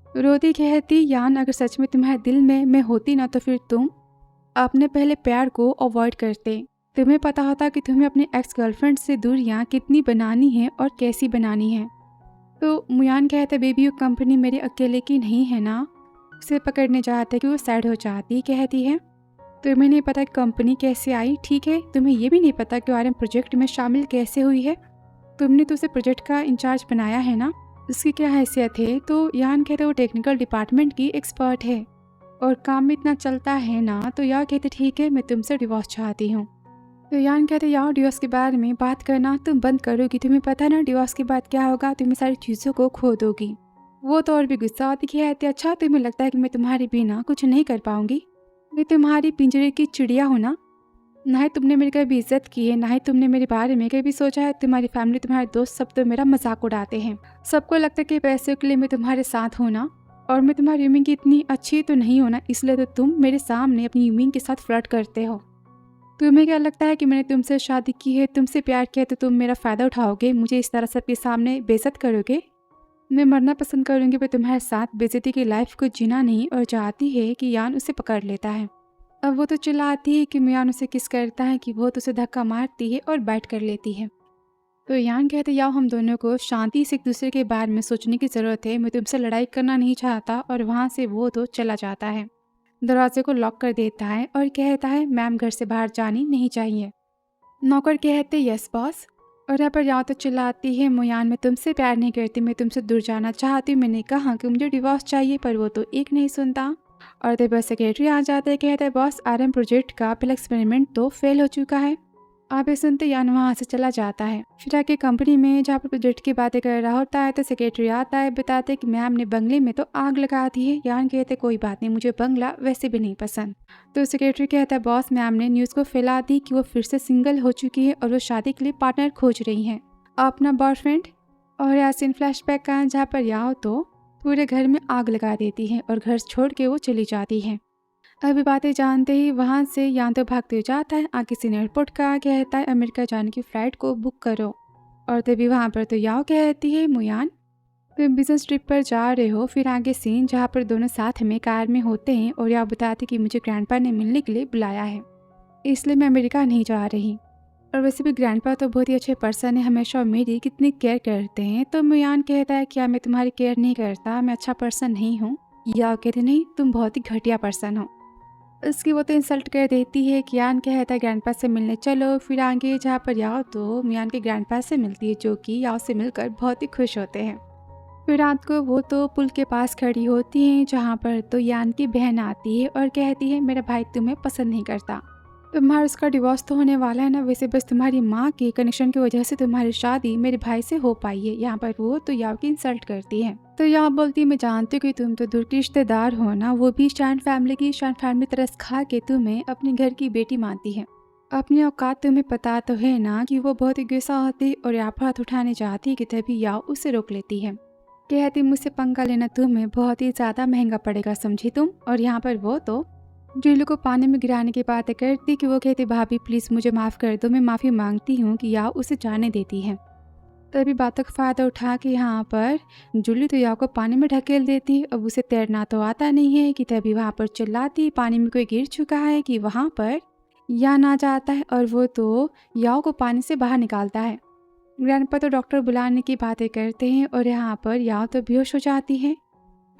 रोती कहती यान अगर सच में तुम्हारे दिल में मैं होती ना तो फिर तुम अपने पहले प्यार को अवॉइड करते, तुम्हें पता होता कि तुम्हें अपने एक्स गर्लफ्रेंड से दूरियां कितनी बनानी है और कैसी बनानी है। तो मुयान कहता बेबी वो कंपनी मेरे अकेले की नहीं है ना। उसे पकड़ने जाता कि वो सैड हो जाती, कहती है तुम्हें नहीं पता कंपनी कैसे आई, ठीक है तुम्हें ये भी नहीं पता कि आरएम प्रोजेक्ट में शामिल कैसे हुई है, तुमने तो उसे प्रोजेक्ट का इंचार्ज बनाया है ना, उसकी क्या हैसियत है। तो यान कहते वो टेक्निकल डिपार्टमेंट की एक्सपर्ट है और काम में इतना चलता है ना। तो यार कहते ठीक है मैं तुमसे डिवोर्स चाहती हूँ। तो यान कहते यार डिवोर्स के बारे में बात करना तुम बंद करोगी, तुम्हें पता ना डिवोर्स के बाद क्या होगा, तुम्हें सारी चीज़ों को खो दोगी। वो तो और भी गुस्सा होती कहती अच्छा तुम्हें लगता है कि मैं तुम्हारे बिना कुछ नहीं कर पाऊंगी, मैं तुम्हारी पिंजरे की चिड़िया हूँ ना ही तुमने मेरी कभी इज्जत की है, ना ही तुमने मेरे बारे में कभी सोचा है। तुम्हारी फैमिली तुम्हारे दोस्त सब तो मेरा मजाक उड़ाते हैं, सबको लगता है कि पैसों के लिए मैं तुम्हारे साथ हूँ ना, और मैं तुम्हारी यूमिंग की इतनी अच्छी तो नहीं हो ना, इसलिए तो तुम मेरे सामने अपनी यूमिंग के साथ फ्लर्ट करते हो। तुम्हें क्या लगता है कि मैंने तुमसे शादी की है, तुमसे प्यार किया है तो तुम मेरा फ़ायदा उठाओगे, मुझे इस तरह सबके सामने बेइज्जत करोगे। मैं मरना पसंद करूँगी पर तुम्हारे साथ बेइज्जती की लाइफ को जीना नहीं। और चाहती है कि यान उसे पकड़ लेता है। अब वो तो चिल्लाती है कि मियान उसे किस करता है कि वो तो उसे धक्का मारती है और बैठ कर लेती है। तो यान कहते याओ हम दोनों को शांति से एक दूसरे के बारे में सोचने की ज़रूरत है, मैं तुमसे लड़ाई करना नहीं चाहता। और वहाँ से वो तो चला जाता है, दरवाजे को लॉक कर देता है और कहता है मैम घर से बाहर जानी नहीं चाहिए। नौकर कहते यस बॉस। और यहाँ पर याओ तो चिल्लाती है मुयान मैं तुमसे प्यार नहीं करती, मैं तुमसे दूर जाना चाहती हूँ, मैंने कहा कि मुझे डिवोर्स चाहिए, पर वो तो एक नहीं सुनता। और तब बस सेक्रेटरी आ जाता है, कहता है बॉस आरएम प्रोजेक्ट का पहला एक्सपेरिमेंट तो फेल हो चुका है। आप ये सुनते यान वहाँ से चला जाता है। फिर आके कंपनी में जहाँ पर प्रोजेक्ट की बातें कर रहा होता है तो सेक्रेटरी आता है, बताते कि मैम ने बंगले में तो आग लगा दी है। यान कहते कोई बात नहीं, मुझे बंगला वैसे भी नहीं पसंद। तो सेक्रेटरी कहता है बॉस मैम ने न्यूज़ को फैला दी कि वो फिर से सिंगल हो चुकी है और वो शादी के लिए पार्टनर खोज रही हैं, अपना बॉयफ्रेंड। और यासीन फ्लैशबैक का जहाँ पर याओ तो पूरे घर में आग लगा देती है और घर छोड़ के वो चली जाती है। अभी बातें जानते ही वहाँ से यान तो भागते जाता है, आगे से एयरपोर्ट का कहता है अमेरिका जाने की फ़्लाइट को बुक करो। और तभी वहाँ पर तो याओ कहती है मुयान तुम बिजनेस ट्रिप पर जा रहे हो। फिर आगे सीन जहाँ पर दोनों साथ में कार में होते हैं और याओ बताते कि मुझे ग्रैंडपा ने मिलने के लिए बुलाया है। इसलिए मैं अमेरिका नहीं जा रही। और वैसे भी ग्रैंडपा तो बहुत ही अच्छे पर्सन है, हमेशा मेरी कितनी केयर करते हैं। तो मुयान कहता है क्या मैं तुम्हारी केयर नहीं करता, मैं अच्छा पर्सन नहीं हूँ? याओ कहते नहीं, तुम बहुत ही घटिया पर्सन हो। उसकी वो तो इंसल्ट कर देती है। कियान कहता है ग्रैंडपा से मिलने चलो। फिर आगे जहाँ पर याओ तो मियान के ग्रैंडपा से मिलती है, जो कि याओ से मिलकर बहुत ही खुश होते हैं। फिर रात को वो तो पुल के पास खड़ी होती हैं, जहाँ पर तो यान की बहन आती है और कहती है मेरा भाई तुम्हें पसंद नहीं करता, तुम्हारा उसका डिवोर्स तो होने वाला है ना, वैसे बस तुम्हारी माँ के कनेक्शन की वजह से तुम्हारी शादी मेरे भाई से हो पाई है। यहाँ पर वो तो याओ की इंसल्ट करती है। तो याओ बोलती है मैं जानती हूँ कि तुम तो दूर की रिश्तेदार हो ना, वो भी शान फैमिली की। शान फैमिली तरस खा के तुम्हें अपने घर की बेटी मानती है। अपनी औकात तुम्हें पता तो है ना कि वो बहुत ही गुस्सा होती और यहाँ पर हाथ उठाने जाती है कि तभी याओ उसे रोक लेती है। कहती मुझसे पंगा लेना तुम्हें बहुत ही ज़्यादा महंगा पड़ेगा, समझी तुम। और यहाँ पर वो तो जुल्लू को पानी में गिराने की बातें करती कि वो कहती भाभी प्लीज़ मुझे माफ़ कर दो, मैं माफ़ी मांगती हूँ कि याओ उसे जाने देती है। तभी बातों का फ़ायदा उठा के यहाँ पर जुल्लू तो याओ को पानी में ढकेल देती। अब उसे तैरना तो आता नहीं है कि तभी वहाँ पर चिल्लाती पानी में कोई गिर चुका है कि वहाँ पर यान आ जाता है और वो तो याओ को पानी से बाहर निकालता है। ग्रैंडपा तो डॉक्टर बुलाने की बातें करते हैं और यहाँ पर याओ तो बेहोश हो जाती है।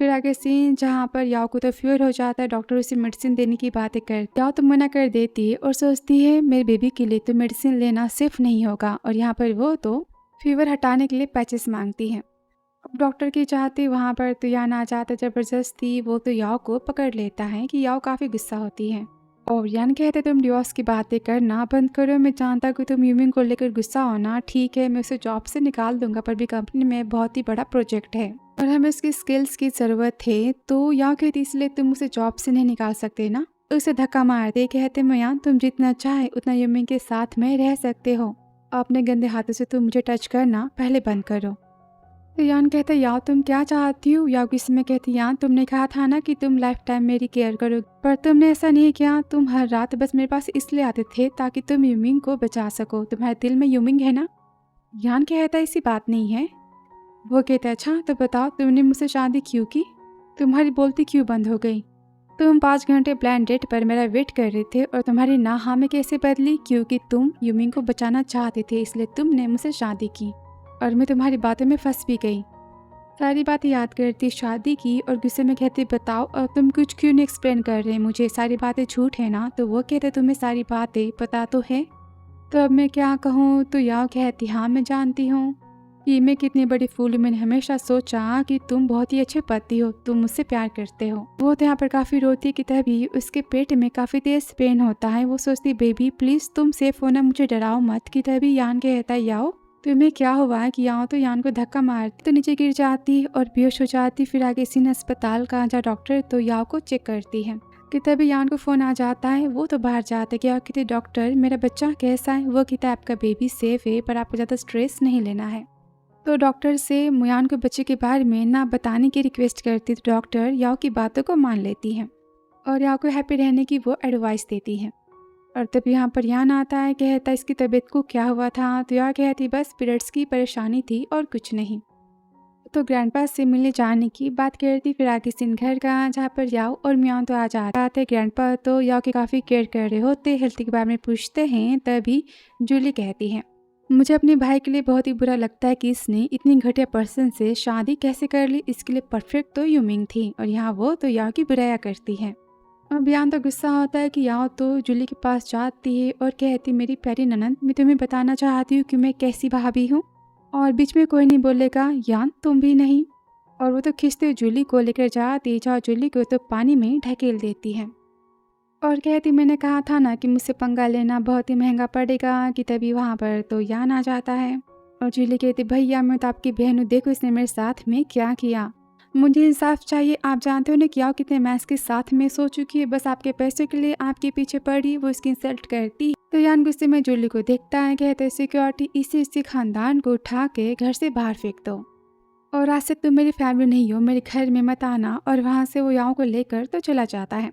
फिर आगे सीन जहाँ पर याओ को तो फीवर हो जाता है, डॉक्टर उसे मेडिसिन देने की बातें करते। याओ तो मना कर देती है और सोचती है मेरे बेबी के लिए तो मेडिसिन लेना सिर्फ नहीं होगा। और यहाँ पर वो तो फीवर हटाने के लिए पैचेस मांगती है। अब डॉक्टर की चाहती वहाँ पर तो यान आ जाता जबरदस्ती। वो तो याओ को पकड़ लेता है कि याओ काफ़ी गुस्सा होती है और यान कहते तुम डिवोर्स की बातें करना बंद करो, मैं जानता कि तुम यूमिंग को लेकर गुस्सा होना, ठीक है मैं उसे जॉब से निकाल दूंगा, पर भी कंपनी में बहुत ही बड़ा प्रोजेक्ट है और हमें उसकी स्किल्स की ज़रूरत है। तो याओ कहती इसलिए तुम उसे जॉब से नहीं निकाल सकते ना। उसे धक्का मारते कहते मयान तुम जितना चाहे उतना यूमिंग के साथ में रह सकते हो, अपने गंदे हाथों से तुम मुझे टच करना पहले बंद करो। तो यान कहता है याओ तुम क्या चाहती हो? याओ किसी में कहती यान तुमने कहा था ना कि तुम लाइफ टाइम मेरी केयर करोगे, पर तुमने ऐसा नहीं किया। तुम हर रात बस मेरे पास इसलिए आते थे ताकि तुम यूमिंग को बचा सको, तुम्हारे दिल में यूमिंग है ना। यान कहता है ऐसी बात नहीं है। वो कहता है अच्छा तो बताओ तुमने मुझसे शादी क्यों की, तुम्हारी बोलती क्यों बंद हो गई? तुम 5 घंटे प्लान डेट पर मेरा वेट कर रहे थे और तुम्हारी ना हाँ में कैसे बदली? क्योंकि तुम यूमिंग को बचाना चाहते थे इसलिए तुमने मुझसे शादी की और मैं तुम्हारी बातों में फंस भी गई। सारी बातें याद करती शादी की और गुस्से में कहती बताओ और तुम कुछ क्यों नहीं एक्सप्लेन कर रहे मुझे, सारी बातें झूठ है ना। तो वो कहते तुम्हें सारी बातें पता तो है, तो अब मैं क्या कहूँ। तो याओ कहती हाँ मैं जानती हूँ कि मैं कितनी बड़ी फूल हूँ, मैंने हमेशा सोचा कि तुम बहुत ही अच्छे पति हो, तुम मुझसे प्यार करते हो। वो तो यहाँ पर काफ़ी रोती कि तभी उसके पेट में काफ़ी तेज पेन होता है। वो सोचती बेबी प्लीज़ तुम सेफ होना, मुझे डराओ मत। कि तभी यान कहता है याओ तुम्हें क्या हुआ है? कि याओ तो यान को धक्का मारती तो नीचे गिर जाती और बेहोश हो जाती। फिर आगे सीन अस्पताल का जहाँ डॉक्टर तो याओ को चेक करती है कि तभी यान को फ़ोन आ जाता है। वो तो बाहर जाता है कि याओ कहते डॉक्टर मेरा बच्चा कैसा है? वो कहता है आपका बेबी सेफ है पर आपको ज़्यादा स्ट्रेस नहीं लेना है। तो डॉक्टर से मुयान को बच्चे के बारे में ना बताने की रिक्वेस्ट करती तो डॉक्टर याओ की बातों को मान लेती है और याओ को हैप्पी रहने की वो एडवाइस देती है। और तब यहाँ पर यान आता है, कहता इसकी तबीयत को क्या हुआ था? तो याओ कहती बस पीरियड्स की परेशानी थी और कुछ नहीं। तो ग्रैंडपा से मिलने जाने की बात करती। फिर आगे सीन घर का जहाँ पर याओ और मियान तो आ जाते। ग्रैंडपा तो याओ की काफ़ी केयर कर रहे होते, हेल्थ के बारे में पूछते हैं। तभी जूली कहती है मुझे अपने भाई के लिए बहुत ही बुरा लगता है कि इसने इतनी घटिया पर्सन से शादी कैसे कर ली, इसके लिए परफेक्ट तो यूमिंग थी। और यहाँ वो तो याओ की बुराया करती है। अब यान तो गुस्सा होता है कि याओ तो जूली के पास जाती है और कहती मेरी प्यारी ननद मैं तुम्हें बताना चाहती हूँ कि मैं कैसी भाभी हूँ। और बीच में कोई नहीं बोलेगा यान तुम भी नहीं। और वो तो खींचते हुए जूली को लेकर जाती जहाँ जूली को तो पानी में ढकेल देती है और कहती मैंने कहा था ना कि मुझसे पंगा लेना बहुत ही महंगा पड़ेगा। कि तभी वहाँ पर तो यान आ जाता है और जूली कहती भैया मैं तो आपकी बहन हूँ, देखो इसने मेरे साथ में क्या किया, मुझे इंसाफ चाहिए। आप जानते हो ना कि याओ कितने मैस के साथ में सो चुकी है, बस आपके पैसे के लिए आपके पीछे पड़ी। वो इसकी इंसल्ट करती तो यान गुस्से में जूली को देखता है, कहते सिक्योरिटी इसी खानदान को उठा के घर से बाहर फेंक दो और आज से तुम मेरी फैमिली नहीं हो, मेरे घर में मत आना। और वहाँ से वो याओ को लेकर तो चला जाता है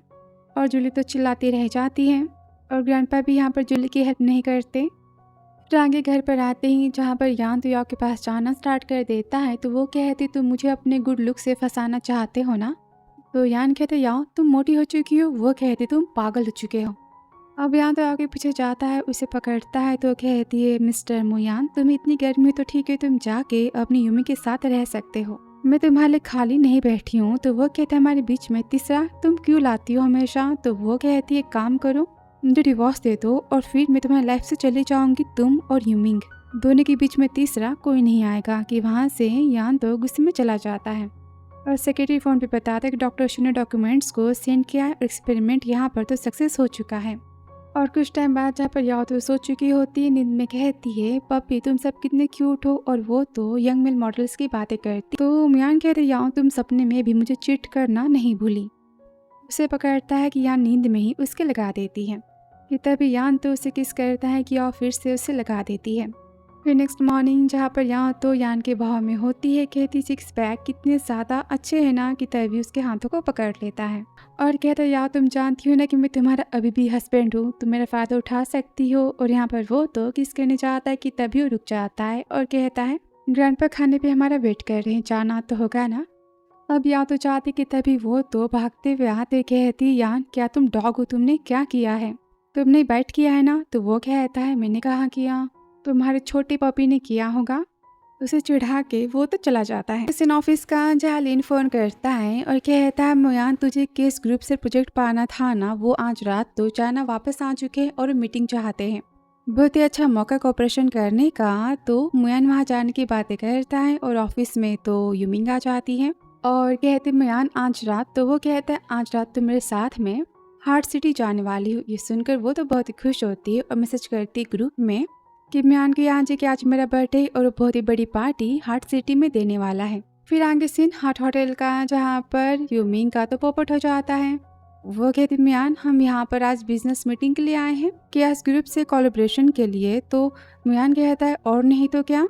और जूली तो चिल्लाती रह जाती है और ग्रैंडपा भी यहाँ पर जूली की हेल्प नहीं करते। फिर आगे घर पर आते ही जहाँ पर यान तो याओ के पास जाना स्टार्ट कर देता है। तो वो कहती तुम मुझे अपने गुड लुक से फंसाना चाहते हो ना। तो यान कहते याओ तुम मोटी हो चुकी हो। वो कहती तुम पागल हो चुके हो। अब यहाँ तो आगे पीछे जाता है, उसे पकड़ता है तो कहती है, मिस्टर मुयान तुम्हें इतनी गर्मी तो ठीक है, तुम जाके अपनी यूमी के साथ रह सकते हो, मैं तुम्हारे लिए खाली नहीं बैठी हूँ। तो वो कहता है, हमारे बीच में तीसरा तुम क्यों लाती हो हमेशा। तो वो कहती है, काम करो मुझे डिवोर्स दे दो और फिर मैं तुम्हारी लाइफ से चली जाऊंगी, तुम और यूमिंग दोनों के बीच में तीसरा कोई नहीं आएगा। कि वहाँ से यान तो गुस्से में चला जाता है और सेक्रेटरी फोन पे बताता है कि डॉक्टर शू ने डॉक्यूमेंट्स को सेंड किया है और एक्सपेरिमेंट यहाँ पर तो सक्सेस हो चुका है। और कुछ टाइम बाद जहाँ पर याओ तो सो चुकी होती है, नींद में कहती है, पप्पी तुम सब कितने क्यूट हो, और वो तो यंग मेल मॉडल्स की बातें करती। तो मियान कहते, याओ तुम सपने में भी मुझे चीट करना नहीं भूली। उसे पकड़ता है कि यान नींद में ही उसके लगा देती है। कि तभी यान तो उसे किस करता है कि याओ फिर से उसे लगा देती है। फिर नेक्स्ट मॉर्निंग जहाँ पर याओ तो यान के भाव में होती है, कहती सिक्स पैक कितने ज़्यादा अच्छे हैं ना। कि तभी उसके हाथों को पकड़ लेता है और कहता है, याओ तुम जानती हो ना कि मैं तुम्हारा अभी भी हस्बैंड हूँ, तुम मेरा फ़ायदा उठा सकती हो। और यहाँ पर वो तो किस करने चाहता है कि तभी वो रुक जाता है और कहता है, ग्रैंडपा खाने पे हमारा वेट कर रहे हैं, जाना तो होगा ना। अब याओ तो चाहती कि तभी वो तो भागते हुए आते कहती, यान क्या तुम डॉग हो, तुमने क्या किया है, तुमने बाइट किया है ना। तो वो कहता है, मैंने कहा किया, तुम्हारे छोटे पपी ने किया होगा। उसे चिढ़ा के वो तो चला जाता है। इस ऑफिस का जहाँ लिन फोन करता है और कहता है, मुयान तुझे किस ग्रुप से प्रोजेक्ट पाना था ना, वो आज रात तो चाइना वापस आ चुके हैं और मीटिंग चाहते हैं, बहुत ही अच्छा मौका कोऑपरेशन करने का। तो मुयान वहाँ जाने की बातें करता है और ऑफिस में तो यूमिंग आ जाती है और कहते, मुयान आज रात। तो वो कहता है, आज रात तो मेरे साथ में हार्ट सिटी जाने वाली हूँ। ये सुनकर वो तो बहुत ही खुश होती है और मैसेज करती है ग्रुप में कि मियान के यहाँ जी कि आज मेरा बर्थडे और बहुत ही बड़ी पार्टी हार्ट सिटी में देने वाला है। फिर आगे सीन हार्ट होटल का जहाँ पर यूमिंग का तो पोपट हो जाता है। वो कहती, मियान हम यहाँ पर आज बिजनेस मीटिंग के लिए आए हैं कि आज ग्रुप से कोलैबोरेशन के लिए। तो मियान कहता है, और नहीं तो क्या।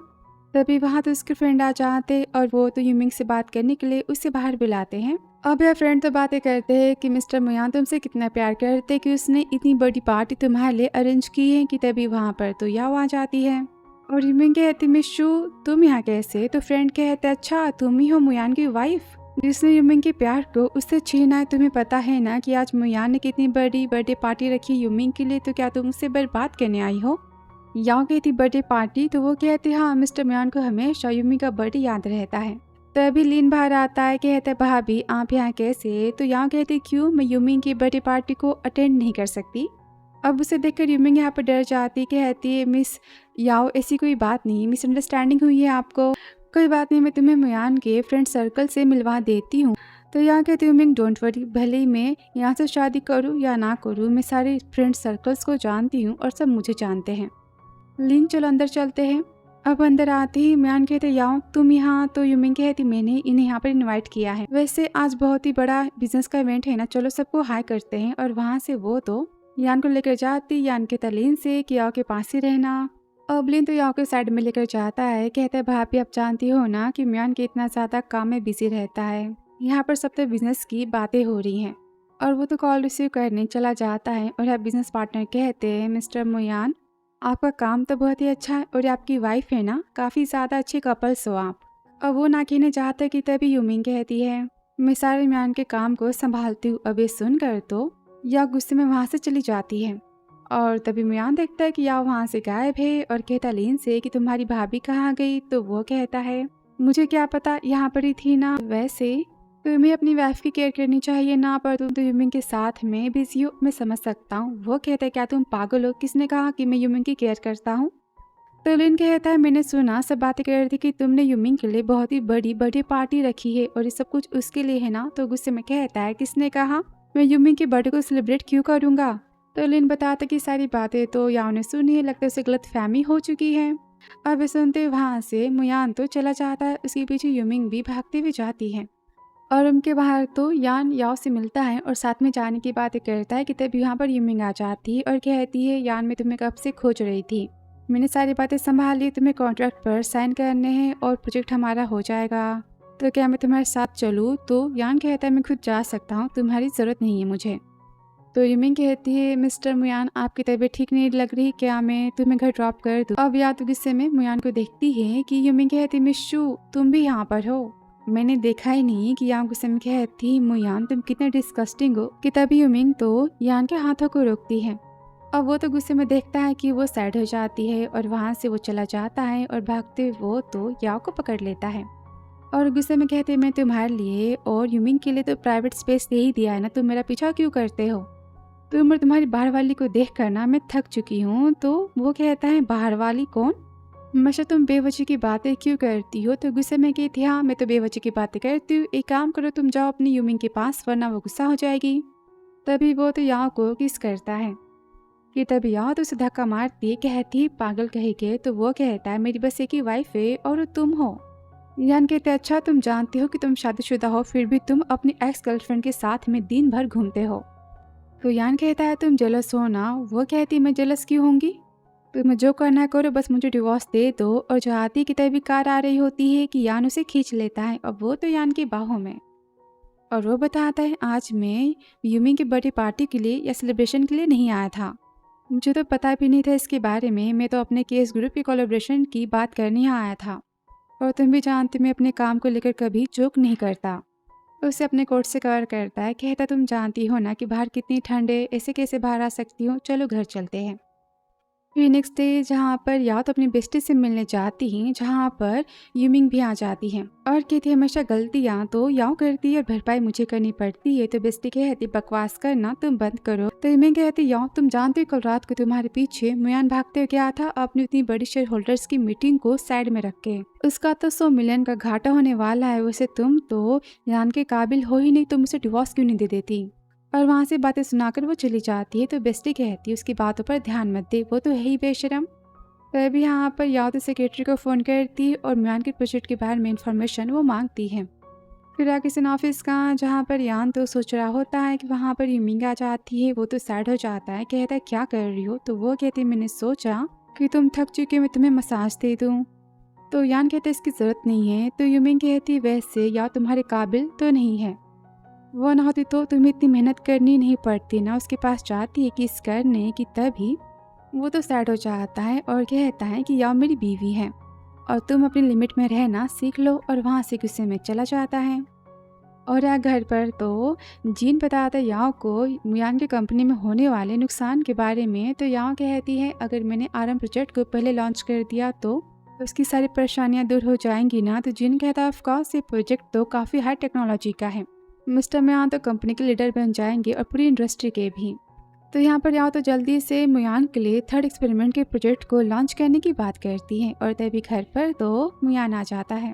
तभी वहाँ तो उसके फ्रेंड आ जाते और वो तो यूमिंग से बात करने के लिए उसे बाहर बुलाते हैं। अब यह फ्रेंड तो बातें करते हैं कि मिस्टर मुयान तुमसे कितना प्यार करते कि उसने इतनी बड़ी पार्टी तुम्हारे लिए अरेंज की है। कि तभी वहाँ पर तो याओ आ जाती है और यूमिंग कहती, मिशू तुम यहाँ कैसे। तो फ्रेंड कहते, अच्छा तुम ही हो मुयान की वाइफ जिसने यूमिंग के प्यार को उससे छीना है। तुम्हें पता है ना कि आज मुयान ने कितनी बड़ी बर्थडे पार्टी रखी यूमिंग के लिए, तो क्या तुम उससे बर्बाद करने आई हो। याओ कहती, बर्थडे पार्टी। तो वो कहते, हाँ मिस्टर मुयान को हमेशा यूमिंग का बर्थडे याद रहता है। तभी लीन बाहर आता है, कहता है, भाभी आप यहाँ कैसे। तो यहाँ कहते, क्यों, मैं यूमिंग की बर्थडे पार्टी को अटेंड नहीं कर सकती। अब उसे देखकर यूमिंग यहाँ पर डर जाती, कहती है, मिस याओ ऐसी कोई बात नहीं, मिसअंडरस्टैंडिंग हुई है आपको, कोई बात नहीं, मैं तुम्हें मुयान के फ्रेंड सर्कल से मिलवा देती हूँ। तो यहाँ कहती यूमिंग, डोंट वरी, भले ही मैं यहाँ से शादी करूँ या ना करूँ, मैं सारे फ्रेंड सर्कल्स को जानती हूँ और सब मुझे जानते हैं। लीन चलो अंदर चलते हैं। अब अंदर आते ही मियान कहते, याओ तुम यहाँ। तो यूमिंग कहती, मैंने इन्हें यहाँ पर इनवाइट किया है, वैसे आज बहुत ही बड़ा बिजनेस का इवेंट है ना, चलो सबको हाई करते हैं। और वहाँ से वो तो यान को लेकर जाती, यान के तलीन से कि याओ के पास ही रहना। अब लीन तो याओ के साइड में लेकर जाता है, कहता है, भाभी आप जानती हो ना कि मियान के इतना ज़्यादा काम में बिजी रहता है, यहाँ पर सब तो बिजनेस की बातें हो रही हैं। और वो तो कॉल रिसीव करने चला जाता है और अब बिजनेस पार्टनर कहते हैं, मिस्टर मुयान आपका काम तो बहुत ही अच्छा है और आपकी वाइफ है ना, काफ़ी ज़्यादा अच्छे कपल्स हो आप। अब वो ना कहने चाहते कि तभी यूमिंग कहती है, मैं सारे मियान के काम को संभालती हूँ। अब ये सुनकर तो या गुस्से में वहाँ से चली जाती है और तभी मियान देखता है कि या वहाँ से गायब है और कहता लीन से कि तुम्हारी भाभी कहाँ गई। तो वो कहता है, मुझे क्या पता, यहाँ पर ही थी ना, वैसे तुम्हें अपनी वाइफ की केयर करनी चाहिए ना, पर तुम तो यूमिंग के साथ में बिजी हो, मैं समझ सकता हूँ। वो कहता है, क्या तुम पागल हो, किसने कहा कि मैं यूमिंग की केयर करता हूँ। तो लिन कहता है, मैंने सुना सब बातें कर रही थी कि तुमने यूमिंग के लिए बहुत ही बड़ी बर्थडे पार्टी रखी है और ये सब कुछ उसके लिए है ना। तो गुस्से में कहता है, किसने कहा, मैं यूमिंग के बर्थडे को सेलिब्रेट क्यों करूँगा। तो लिन बताता कि सारी बातें तो याओ ने सुनी है, लगता है उसे गलतफहमी हो चुकी है। अब सुनते वहाँ से मुयान तो चला जाता है, उसके पीछे यूमिंग भी भागती हुई जाती है और उनके बाहर तो यान याओ से मिलता है और साथ में जाने की बातें करता है। कि तभी यहाँ पर यूमिंग आ जाती है और कहती है, यान मैं तुम्हें कब से खोज रही थी, मैंने सारी बातें संभाल ली, तुम्हें कॉन्ट्रैक्ट पर साइन करने हैं और प्रोजेक्ट हमारा हो जाएगा, तो क्या मैं तुम्हारे साथ चलूँ। तो यान कहता है, मैं खुद जा सकता हूँ, तुम्हारी ज़रूरत नहीं है मुझे। तो यूमिंग कहती है, मिस्टर मुयान आपकी तबीयत ठीक नहीं लग रही, क्या मैं तुम्हें घर ड्रॉप कर दूँ। अब या तो गुस्से में मुयान को देखती है कि यूमिंग कहती, मिशू तुम भी यहाँ पर हो, मैंने देखा ही नहीं कि यान गुस्से में कहती, मुयान तुम कितने डिस्कस्टिंग हो। कि तभी यूमिंग तो यान के हाथों को रोकती है अब वो तो गुस्से में देखता है कि वो सैड हो जाती है और वहाँ से वो चला जाता है और भागते वो तो याओ को पकड़ लेता है और गुस्से में कहते मैं तुम्हारे लिए और यूमिंग के लिए तो प्राइवेट स्पेस दे ही दिया है ना, तुम मेरा पीछा क्यों करते हो? तुम और तुम्हारी बाहर वाली को देख कर ना मैं थक चुकी हूँ। तो वो कहता है बाहर वाली कौन? हमेशा तुम बेवजह की बातें क्यों करती हो? तो गुस्से में कहती हाँ मैं तो बेवजह की बातें करती हूँ, एक काम करो तुम जाओ अपनी यूमिंग के पास वरना वो गुस्सा हो जाएगी। तभी वो तो याओ को किस करता है कि तभी याओ तो उसे धक्का मारती कहती पागल कहेगे। तो वो कहता है मेरी बस एक ही वाइफ है और वो तुम हो। यान कहते अच्छा तुम जानती हो कि तुम शादीशुदा हो फिर भी तुम अपनी एक्स गर्लफ्रेंड के साथ में दिन भर घूमते हो। तो यान कहता है तुम जेलस हो ना? वो कहती मैं जेलस क्यों होंगी? तुम्हें जो करना है करो, बस मुझे डिवोर्स दे दो। और जो आती की तभी कार आ रही होती है कि यान उसे खींच लेता है और वो तो यान की बाहों में। और वो बताता है आज मैं यूमी की बर्थडे पार्टी के लिए या सेलिब्रेशन के लिए नहीं आया था, मुझे तो पता भी नहीं था इसके बारे में, मैं तो अपने केस ग्रुप की कोलैबोरेशन की बात करने यहाँ आया था। और तुम भी जानते मैं अपने काम को लेकर कभी जोक नहीं करता। उसे अपने कोट से कवर करता है कहता तुम जानती हो ना कि बाहर कितनी ठंड है, ऐसे कैसे बाहर आ सकती हो, चलो घर चलते हैं। फिर नेक्स्ट डे जहाँ पर याओ तो अपनी बेस्टी से मिलने जाती हैं, जहाँ पर यूमिंग भी आ जाती है और कहती है हमेशा गलतियाँ तो याओ करती है और भरपाई मुझे करनी पड़ती है। तो बेस्टी कहती बकवास करना तुम बंद करो। तो यूमिंग कहती याओ तुम जानते हो कल रात को तुम्हारे पीछे मुयान भागते हुए गया था अपनी उतनी बड़ी शेयर होल्डर्स की मीटिंग को साइड में रख के, उसका तो 100 मिलियन का घाटा होने वाला है। वैसे तुम तो यान के काबिल हो ही नहीं, तुम उसे डिवोर्स क्यों नहीं दे देती? और वहाँ से बातें सुनाकर वो चली जाती है। तो बेस्टी कहती है उसकी बातों पर ध्यान मत दे, वो तो है ही बेशरम। तभी यहाँ पर याओ तो सेक्रेटरी को फ़ोन करती है और म्यान के प्रोजेक्ट के बारे में इंफॉर्मेशन वो मांगती है। फिर किसी ऑफिस का जहाँ पर यान तो सोच रहा होता है कि वहाँ पर यूमिंग आ जाती है। वो तो सैड हो जाता है, कहता है क्या कर रही हो? तो वो कहती है मैंने सोचा कि तुम थक चुके मैं तुम्हें मसाज दे दूँ। तो यान कहते इसकी ज़रूरत नहीं है। तो यूमिंग कहती वैसे या तुम्हारे काबिल तो नहीं है, वो ना होती तो तुम्हें इतनी मेहनत करनी नहीं पड़ती ना, उसके पास जाती है किस करने की। तभी वो तो सैड हो जाता है और कहता है कि याओ मेरी बीवी है और तुम अपनी लिमिट में रहना सीख लो। और वहाँ से गुस्से में चला जाता है। और घर पर तो जीन बताता है याओ को मुयान की कंपनी में होने वाले नुकसान के बारे में। तो याओ कहती है अगर मैंने आरएम प्रोजेक्ट को पहले लॉन्च कर दिया तो उसकी सारी परेशानियां दूर हो जाएंगी ना। तो जीन कहता है ऑफकोर्स ये प्रोजेक्ट तो काफ़ी हाई टेक्नोलॉजी का है, मिस्टर मुयान तो कंपनी के लीडर बन जाएंगे और पूरी इंडस्ट्री के भी। तो यहाँ पर याओ तो जल्दी से मुयान के लिए 3rd एक्सपेरिमेंट के प्रोजेक्ट को लॉन्च करने की बात करती है। और तभी घर पर तो मुयान आ जाता है।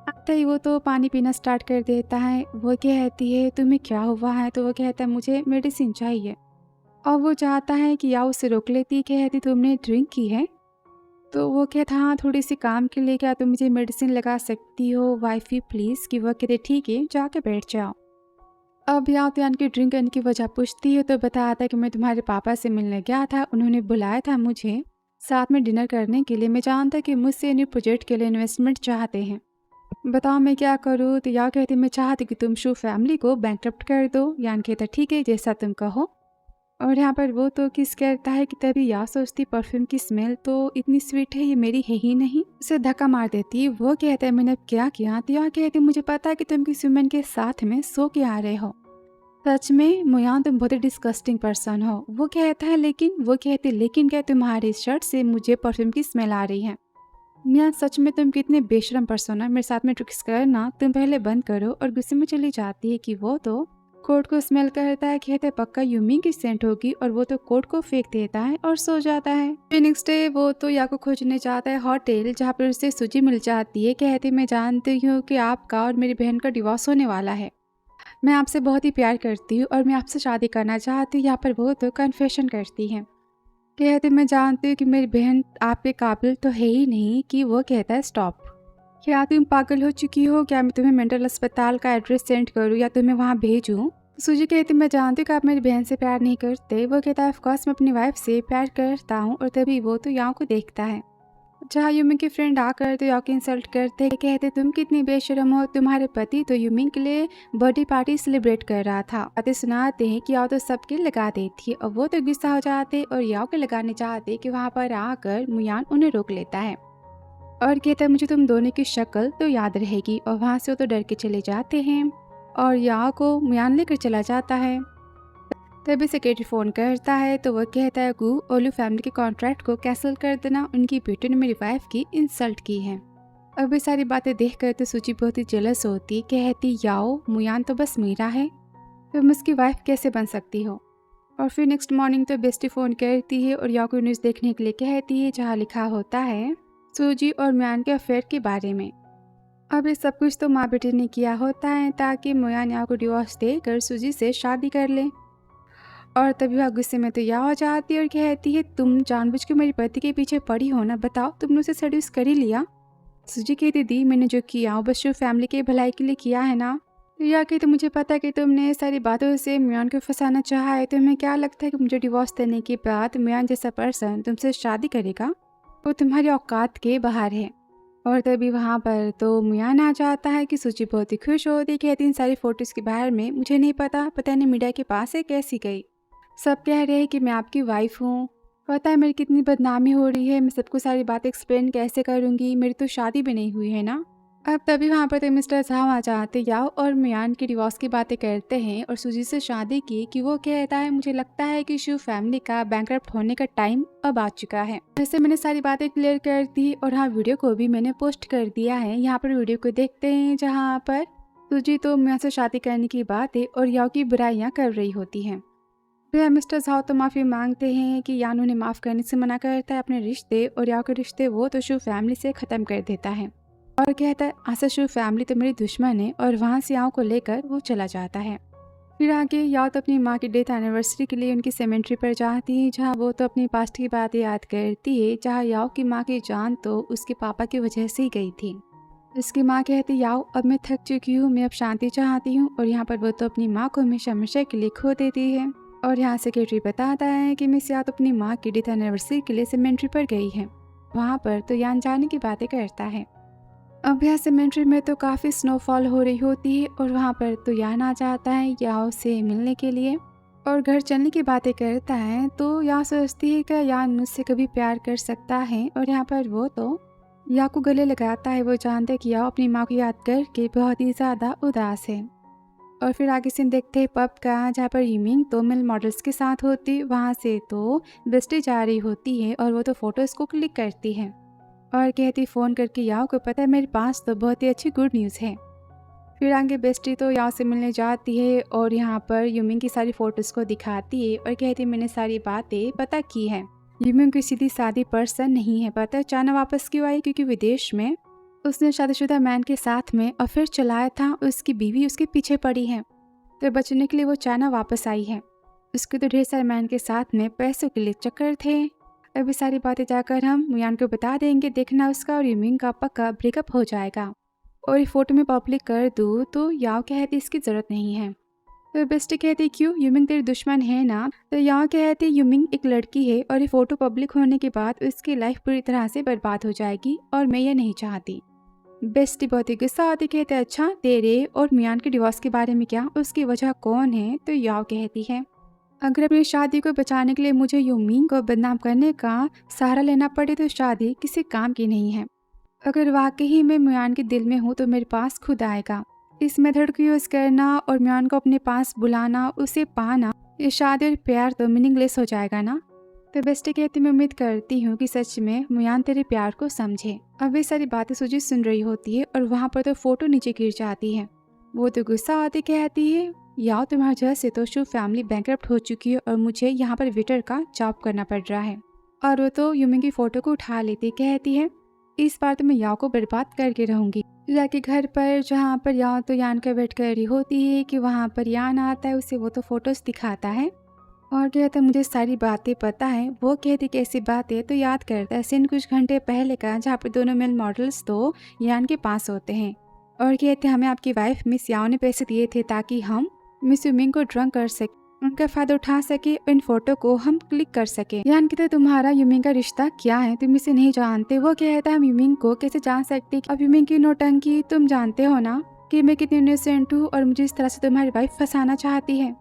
आते ही वो तो पानी पीना स्टार्ट कर देता है। वो कहती है तुम्हें क्या हुआ है? तो वो कहता है मुझे मेडिसिन चाहिए। और वो चाहता है कि याओ उसे रोक लेती, कहती तुमने ड्रिंक की है? तो वो कहता हाँ थोड़ी सी काम के लिए, क्या तुम मुझे मेडिसिन लगा सकती हो वाइफी प्लीज़? कि वो कहते ठीक है जाके बैठ जाओ। अब याओ तो यान की ड्रिंक करने की वजह पूछती है। तो बताता है कि मैं तुम्हारे पापा से मिलने गया था, उन्होंने बुलाया था मुझे साथ में डिनर करने के लिए। मैं जानता कि मुझसे न्यू प्रोजेक्ट के लिए इन्वेस्टमेंट चाहते हैं, बताओ मैं क्या करूँ? तो याओ कहती मैं चाहती कि तुम शू फैमिली को बैंकरप्ट कर दो। यान कहता ठीक है जैसा तुम कहो। और यहाँ पर वो तो किस करता है कि तभी याओ सोचती परफ्यूम की स्मेल तो इतनी स्वीट है, ये मेरी है ही नहीं, उसे धक्का मार देती। वो कहता है मैंने क्या किया? तो याओ कहती मुझे पता है कि तुम किसी वुमेन के साथ में सो के आ रहे हो, सच में मुयान तुम बहुत ही डिस्गस्टिंग पर्सन हो। वो कहता है लेकिन, वो कहती लेकिन क्या तुम्हारी शर्ट से मुझे परफ्यूम की स्मेल आ रही है? मियाँ सच में तुम कितने बेशरम पर्सन हो, मेरे साथ में ट्रिक्स करना तुम पहले बंद करो। और गुस्से में चली जाती है कि वो तो कोट को स्मेल करता है, कहते पक्का यूमिंग की सेंट होगी। और वो तो कोट को फेंक देता है और सो जाता है। फिर नेक्स्ट डे वो तो या को खोजने जाता है होटल, जहाँ पर उसे सूजी मिल जाती है। कहती मैं जानती हूँ कि आपका और मेरी बहन का डिवोर्स होने वाला है, मैं आपसे बहुत ही प्यार करती हूँ और मैं आपसे शादी करना चाहती हूँ। यहाँ पर वो तो कन्फेशन करती है, कहते मैं जानती हूँ कि मेरी बहन आपके काबिल तो है ही नहीं। कि वो कहता है स्टॉप, क्या तुम पागल हो चुकी हो? क्या मैं तुम्हें मेंटल अस्पताल का एड्रेस सेंड करूँ या तुम्हें वहाँ भेजूँ? सूजी कहती मैं जानती हूँ कि आप मेरी बहन से प्यार नहीं करते। वो कहता है ऑफकोर्स मैं अपनी वाइफ से प्यार करता हूँ। और तभी वो तो याओ को देखता है, जहाँ यूमिंग के फ्रेंड आकर तो याओ की इंसल्ट करते, कहते तुम कितनी बेशरम हो, तुम्हारे पति तो यूमिंग के लिए बर्थडे पार्टी सेलिब्रेट कर रहा था। बातें सुनाते हैं कि याओ तो सबके लगा देती है। और वो तो गुस्सा हो जाते और याओ के लगाने चाहते कि वहाँ पर आकर मुयान उन्हें रोक लेता है और कहता है मुझे तुम दोनों की शक्ल तो याद रहेगी। और वहाँ से वो तो डर के चले जाते हैं और याओ को मुयान लेकर चला जाता है। तभी सेक्रेटरी फ़ोन करता है तो वो कहता है गु ओलू फैमिली के कॉन्ट्रैक्ट को कैंसिल कर देना, उनकी बेटी ने मेरी वाइफ की इंसल्ट की है। अब ये सारी बातें देखकर तो सूजी बहुत ही जेलस होती, कहती याओ मुयान तो बस मेरा है, तुम उसकी वाइफ कैसे बन सकती हो। और फिर नेक्स्ट मॉर्निंग तो बेस्टी फ़ोन करती है और याओ को न्यूज़ देखने के लिए कहती है जहाँ लिखा होता है सूजी और मुयान के अफेयर के बारे में। अब ये सब कुछ तो माँ बेटे ने किया होता है ताकि मुयान याओ को डिवोर्स देकर सूजी से शादी कर ले। और तभी वह गुस्से में तो याओ आ जाती है और कहती है तुम जानबूझ के मेरे पति के पीछे पड़ी हो ना, बताओ तुमने उसे सेड्यूस कर ही लिया। सूजी कहती दी मैंने जो किया वो बस जो फैमिली के भलाई के लिए किया है ना। तो या कि तो मुझे पता है कि तुमने सारी बातों से मियान को फंसाना चाहा है, तो तुम्हें क्या लगता है कि मुझे डिवोर्स देने के बाद मियान जैसा पर्सन तुमसे शादी करेगा, वो तुम्हारी औकात के बाहर है। और तभी वहाँ पर तो मियान आ जाता है कि सूजी बहुत ही खुश होती, कहती इन सारी फोटोज़ के बारे में मुझे नहीं पता नहीं मीडिया के पास है कैसी गई, सब कह रहे हैं कि मैं आपकी वाइफ हूँ, पता है मेरी कितनी बदनामी हो रही है, मैं सबको सारी बातें एक्सप्लेन कैसे करूँगी, मेरी तो शादी भी नहीं हुई है ना। अब तभी वहाँ पर तो मिस्टर साहब आ जाते याओ और मियान की डिवोर्स की बातें करते हैं और सूजी से शादी की कि वो कहता है मुझे लगता है कि शिव फैमिली का बैंकरप्ट होने का टाइम अब आ चुका है। वैसे मैंने सारी बातें क्लियर कर दी और हाँ वीडियो को भी मैंने पोस्ट कर दिया है। यहाँ पर वीडियो को देखते हैं जहाँ पर सूजी तो मियान से शादी करने की बातें और याओ की बुराइयाँ कर रही होती हैं। फिर मिस्टर झाओ तो माफ़ी मांगते हैं कि यान उन्हें माफ़ करने से मना करता है अपने रिश्ते, और याओ के रिश्ते वो तो शिव फैमिली से ख़त्म कर देता है और कहता है आशा शिव फैमिली तो मेरी दुश्मन है, और वहाँ से याओ को लेकर वो चला जाता है। फिर आगे याओ तो अपनी माँ की डेथ एनिवर्सरी के लिए उनकी सेमेंट्री पर जाती है, जहाँ वो तो अपनी पास्ट की बातें याद करती है, जहाँ याओ की माँ की जान तो उसके पापा की वजह से ही गई थी। उसकी माँ कहती याओ अब मैं थक चुकी हूँ, मैं अब शांति चाहती हूँ, और यहाँ पर वो तो अपनी माँ को हमेशा के लिए खो देती है। और यहाँ सेक्रेटरी बताता है कि मिस याद अपनी माँ की डेथ एनिवर्सरी के लिए सेमेंट्री पर गई है। वहाँ पर तो यान जाने की बातें करता है। अब यहाँ सेमेंट्री में तो काफ़ी स्नोफॉल हो रही होती है और वहाँ पर तो यान आ जाता है याओ से मिलने के लिए और घर चलने की बातें करता है। तो याओ सोचती है कि यान मुझसे कभी प्यार कर सकता है, और यहाँ पर वो तो याओ को गले लगाता है। वो जानते कि याओ अपनी माँ को याद करके बहुत ही ज़्यादा उदास है। और फिर आगे से देखते हैं पब का, जहाँ पर यूमिंग तो मिल मॉडल्स के साथ होती, वहाँ से तो बेस्टी जा रही होती है और वो तो फोटोज़ को क्लिक करती है और कहती फ़ोन करके याओ को पता है मेरे पास तो बहुत ही अच्छी गुड न्यूज़ है। फिर आगे बेस्टी तो याओ से मिलने जाती है और यहाँ पर यूमिंग की सारी फ़ोटोज़ को दिखाती है और कहती मैंने सारी बातें पता की है। यूमिंग कोई सीधी सादी पर्सन नहीं है, पता है चाइना वापस क्यों आई, क्योंकि विदेश में उसने शादीशुदा मैन के साथ में अफेयर चलाया था, उसकी बीवी उसके पीछे पड़ी है, तो बचने के लिए वो चाइना वापस आई है। उसके तो ढेर सारे मैन के साथ में पैसों के लिए चक्कर थे। अभी सारी बातें जाकर हम मियान को बता देंगे, देखना उसका और यूमिंग का पक्का ब्रेकअप हो जाएगा। और ये फ़ोटो में पब्लिक कर दूँ तो याओ कहती इसकी ज़रूरत नहीं है। तो बेस्टी कहती क्यों, यूमिंग तेरी दुश्मन है ना। तो याओ कहती यूमिंग एक लड़की है और ये फ़ोटो पब्लिक होने के बाद उसकी लाइफ पूरी तरह से बर्बाद हो जाएगी और मैं ये नहीं चाहती। बेस्टी बहुत ही गुस्सा आती, कहते अच्छा तेरे और मियान के डिवोर्स के बारे में क्या, उसकी वजह कौन है। तो याओ कहती है अगर अपनी शादी को बचाने के लिए मुझे यूमिंग को बदनाम करने का सहारा लेना पड़े तो शादी किसी काम की नहीं है। अगर वाकई मैं मियान के दिल में हूँ तो मेरे पास खुद आएगा। इस मेथड को यूज़ करना और मियान को अपने पास बुलाना, उसे पाना, ये शादी और प्यार तो मीनिंगलेस हो जाएगा ना। तो बेस्टी कहती मैं उम्मीद करती हूँ कि सच में मियान तेरे प्यार को समझे। अब ये सारी बातें सूजी सुन रही होती है और वहाँ पर तो फोटो नीचे गिर जाती है। वो तो गुस्सा आती, कहती है याओ तुम्हारी वजह से तो शिव फैमिली बैंकरप्ट हो चुकी है और मुझे यहाँ पर वेटर का जॉब करना पड़ रहा है। और वो तो यूमिंग की फ़ोटो को उठा लेती, कहती है इस बार तो मैं याओ को बर्बाद करके रहूँगी। जाके घर पर जहाँ पर याओ तो यान का वेट कर रही होती है कि वहाँ पर यान आता है, उसे वो तो फोटोज़ दिखाता है और कहता है मुझे सारी बातें पता है। वो कहती कैसी बातें, तो याद करता है सीन कुछ घंटे पहले का, जहाँ पर दोनों मेल मॉडल्स तो यान के पास होते हैं और कहते हमें आपकी वाइफ मिस याओ ने पैसे दिए थे ताकि हम मिस यूमिंग को ड्रंक कर सके, उनका फ़ायदा उठा सके, इन फोटो को हम क्लिक कर सके। यान कहते तुम्हारा यूमिंग का रिश्ता क्या है, तुम इसे नहीं जानते। वो कहता है हम यूमिंग को कैसे जान सकते, अब यूमिंग की नौटंकी तुम जानते हो ना कि मैं कितनी इनोसेंट हूँ और मुझे इस तरह से तुम्हारी वाइफ फंसाना चाहती है।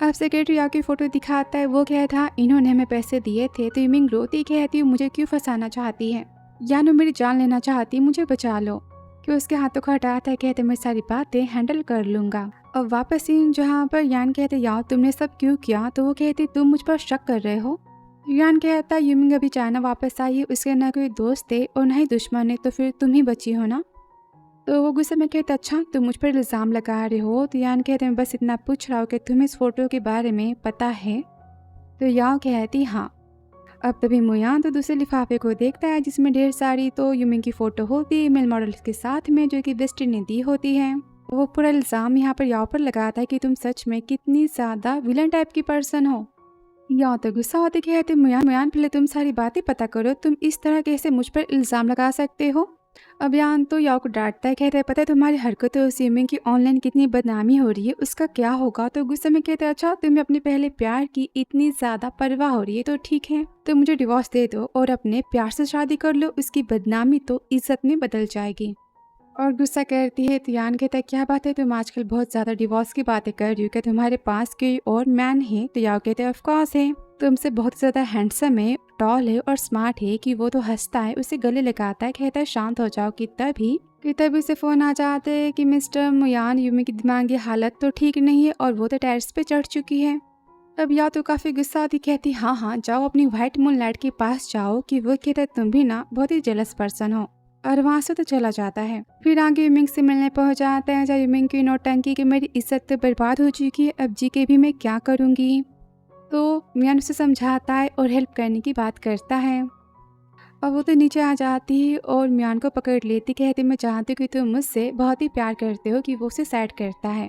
अब सेक्रेटरी याओ की फ़ोटो दिखाता है, वो कहता इन्होंने हमें पैसे दिए थे। तो यूमिंग रोती कहती मुझे क्यों फंसाना चाहती है, यानो मेरी जान लेना चाहती, मुझे बचा लो। कि उसके हाथों को हटाता है, कहते मैं सारी बातें हैंडल कर लूँगा। अब वापस सीन जहाँ पर यान कहते याओ तुमने सब क्यों किया, तो वो कहती तुम मुझ पर शक कर रहे हो। यान कहता यूमिंग अभी चाइना वापस आई है, उसके ना कोई दोस्त है और ना ही दुश्मन है, तो फिर तुम ही बची हो ना। तो वो गुस्से में कहता अच्छा तुम मुझ पर इल्ज़ाम लगा रहे हो। तो यान कहते मैं बस इतना पूछ रहा हूँ कि तुम्हें इस फोटो के बारे में पता है। तो याओ कहती हाँ। अब तभी मुयान तो दूसरे लिफाफे को देखता है जिसमें ढेर सारी तो यूमिंग की फ़ोटो होती है मेल मॉडल्स के साथ में, जो कि बेस्टी ने दी होती है। वो पूरा इल्ज़ाम यहाँ पर याओ पर लगाता है कि तुम सच में कितनी ज़्यादा विलन टाइप की पर्सन हो। याओ तो गुस्सा होते कहते मुयान मुयान पहले तुम सारी बातें पता करो, तुम इस तरह कैसे मुझ पर इल्ज़ाम लगा सकते हो। अब यान तो याओ को डांटता है, कहता है पता है तुम्हारी हरकतों से यूमिंग की ऑनलाइन कितनी बदनामी हो रही है, उसका क्या होगा। तो गुस्से में कहते अच्छा तुम्हें अपने पहले प्यार की इतनी ज़्यादा परवाह हो रही है, तो ठीक है तो मुझे डिवोर्स दे दो और अपने प्यार से शादी कर लो, उसकी बदनामी तो इज्जत में बदल जाएगी। और गुस्सा करती है तो यान कहता है क्या बात है तुम आजकल बहुत ज़्यादा डिवोर्स की बातें कर रही हो, क्या तुम्हारे पास कोई और मैन है। तो याओ कहते हैं ऑफकोर्स है, तुमसे बहुत ज़्यादा हैंडसम है, टॉल है और स्मार्ट है। कि वो तो हंसता है, उसे गले लगाता है, कहता है शांत हो जाओ। कि तभी उसे फ़ोन आ जाता है कि मिस्टर मुयान यूमी की दिमागी हालत तो ठीक नहीं है और वो तो टेरेस पे चढ़ चुकी है। अब या तो काफ़ी गुस्सा आती, कहती हाँ हाँ जाओ अपनी व्हाइट मून लाइट के पास जाओ। कि वो कहता है तुम भी ना बहुत ही जेलस पर्सन हो, और वहाँ से तो चला जाता है। फिर आगे यूमिंग से मिलने पहुँच जाता है, जहाँ यूमिंग की नौटंकी कि मेरी इज्जत तो बर्बाद हो चुकी है, अब जी के भी मैं क्या करूँगी। तो मियान उसे समझाता है और हेल्प करने की बात करता है। और वो तो नीचे आ जाती है और मियान को पकड़ लेती, कहती मैं जानती हूँ कि तुम मुझसे बहुत ही प्यार करते हो। कि वो उसे सैड करता है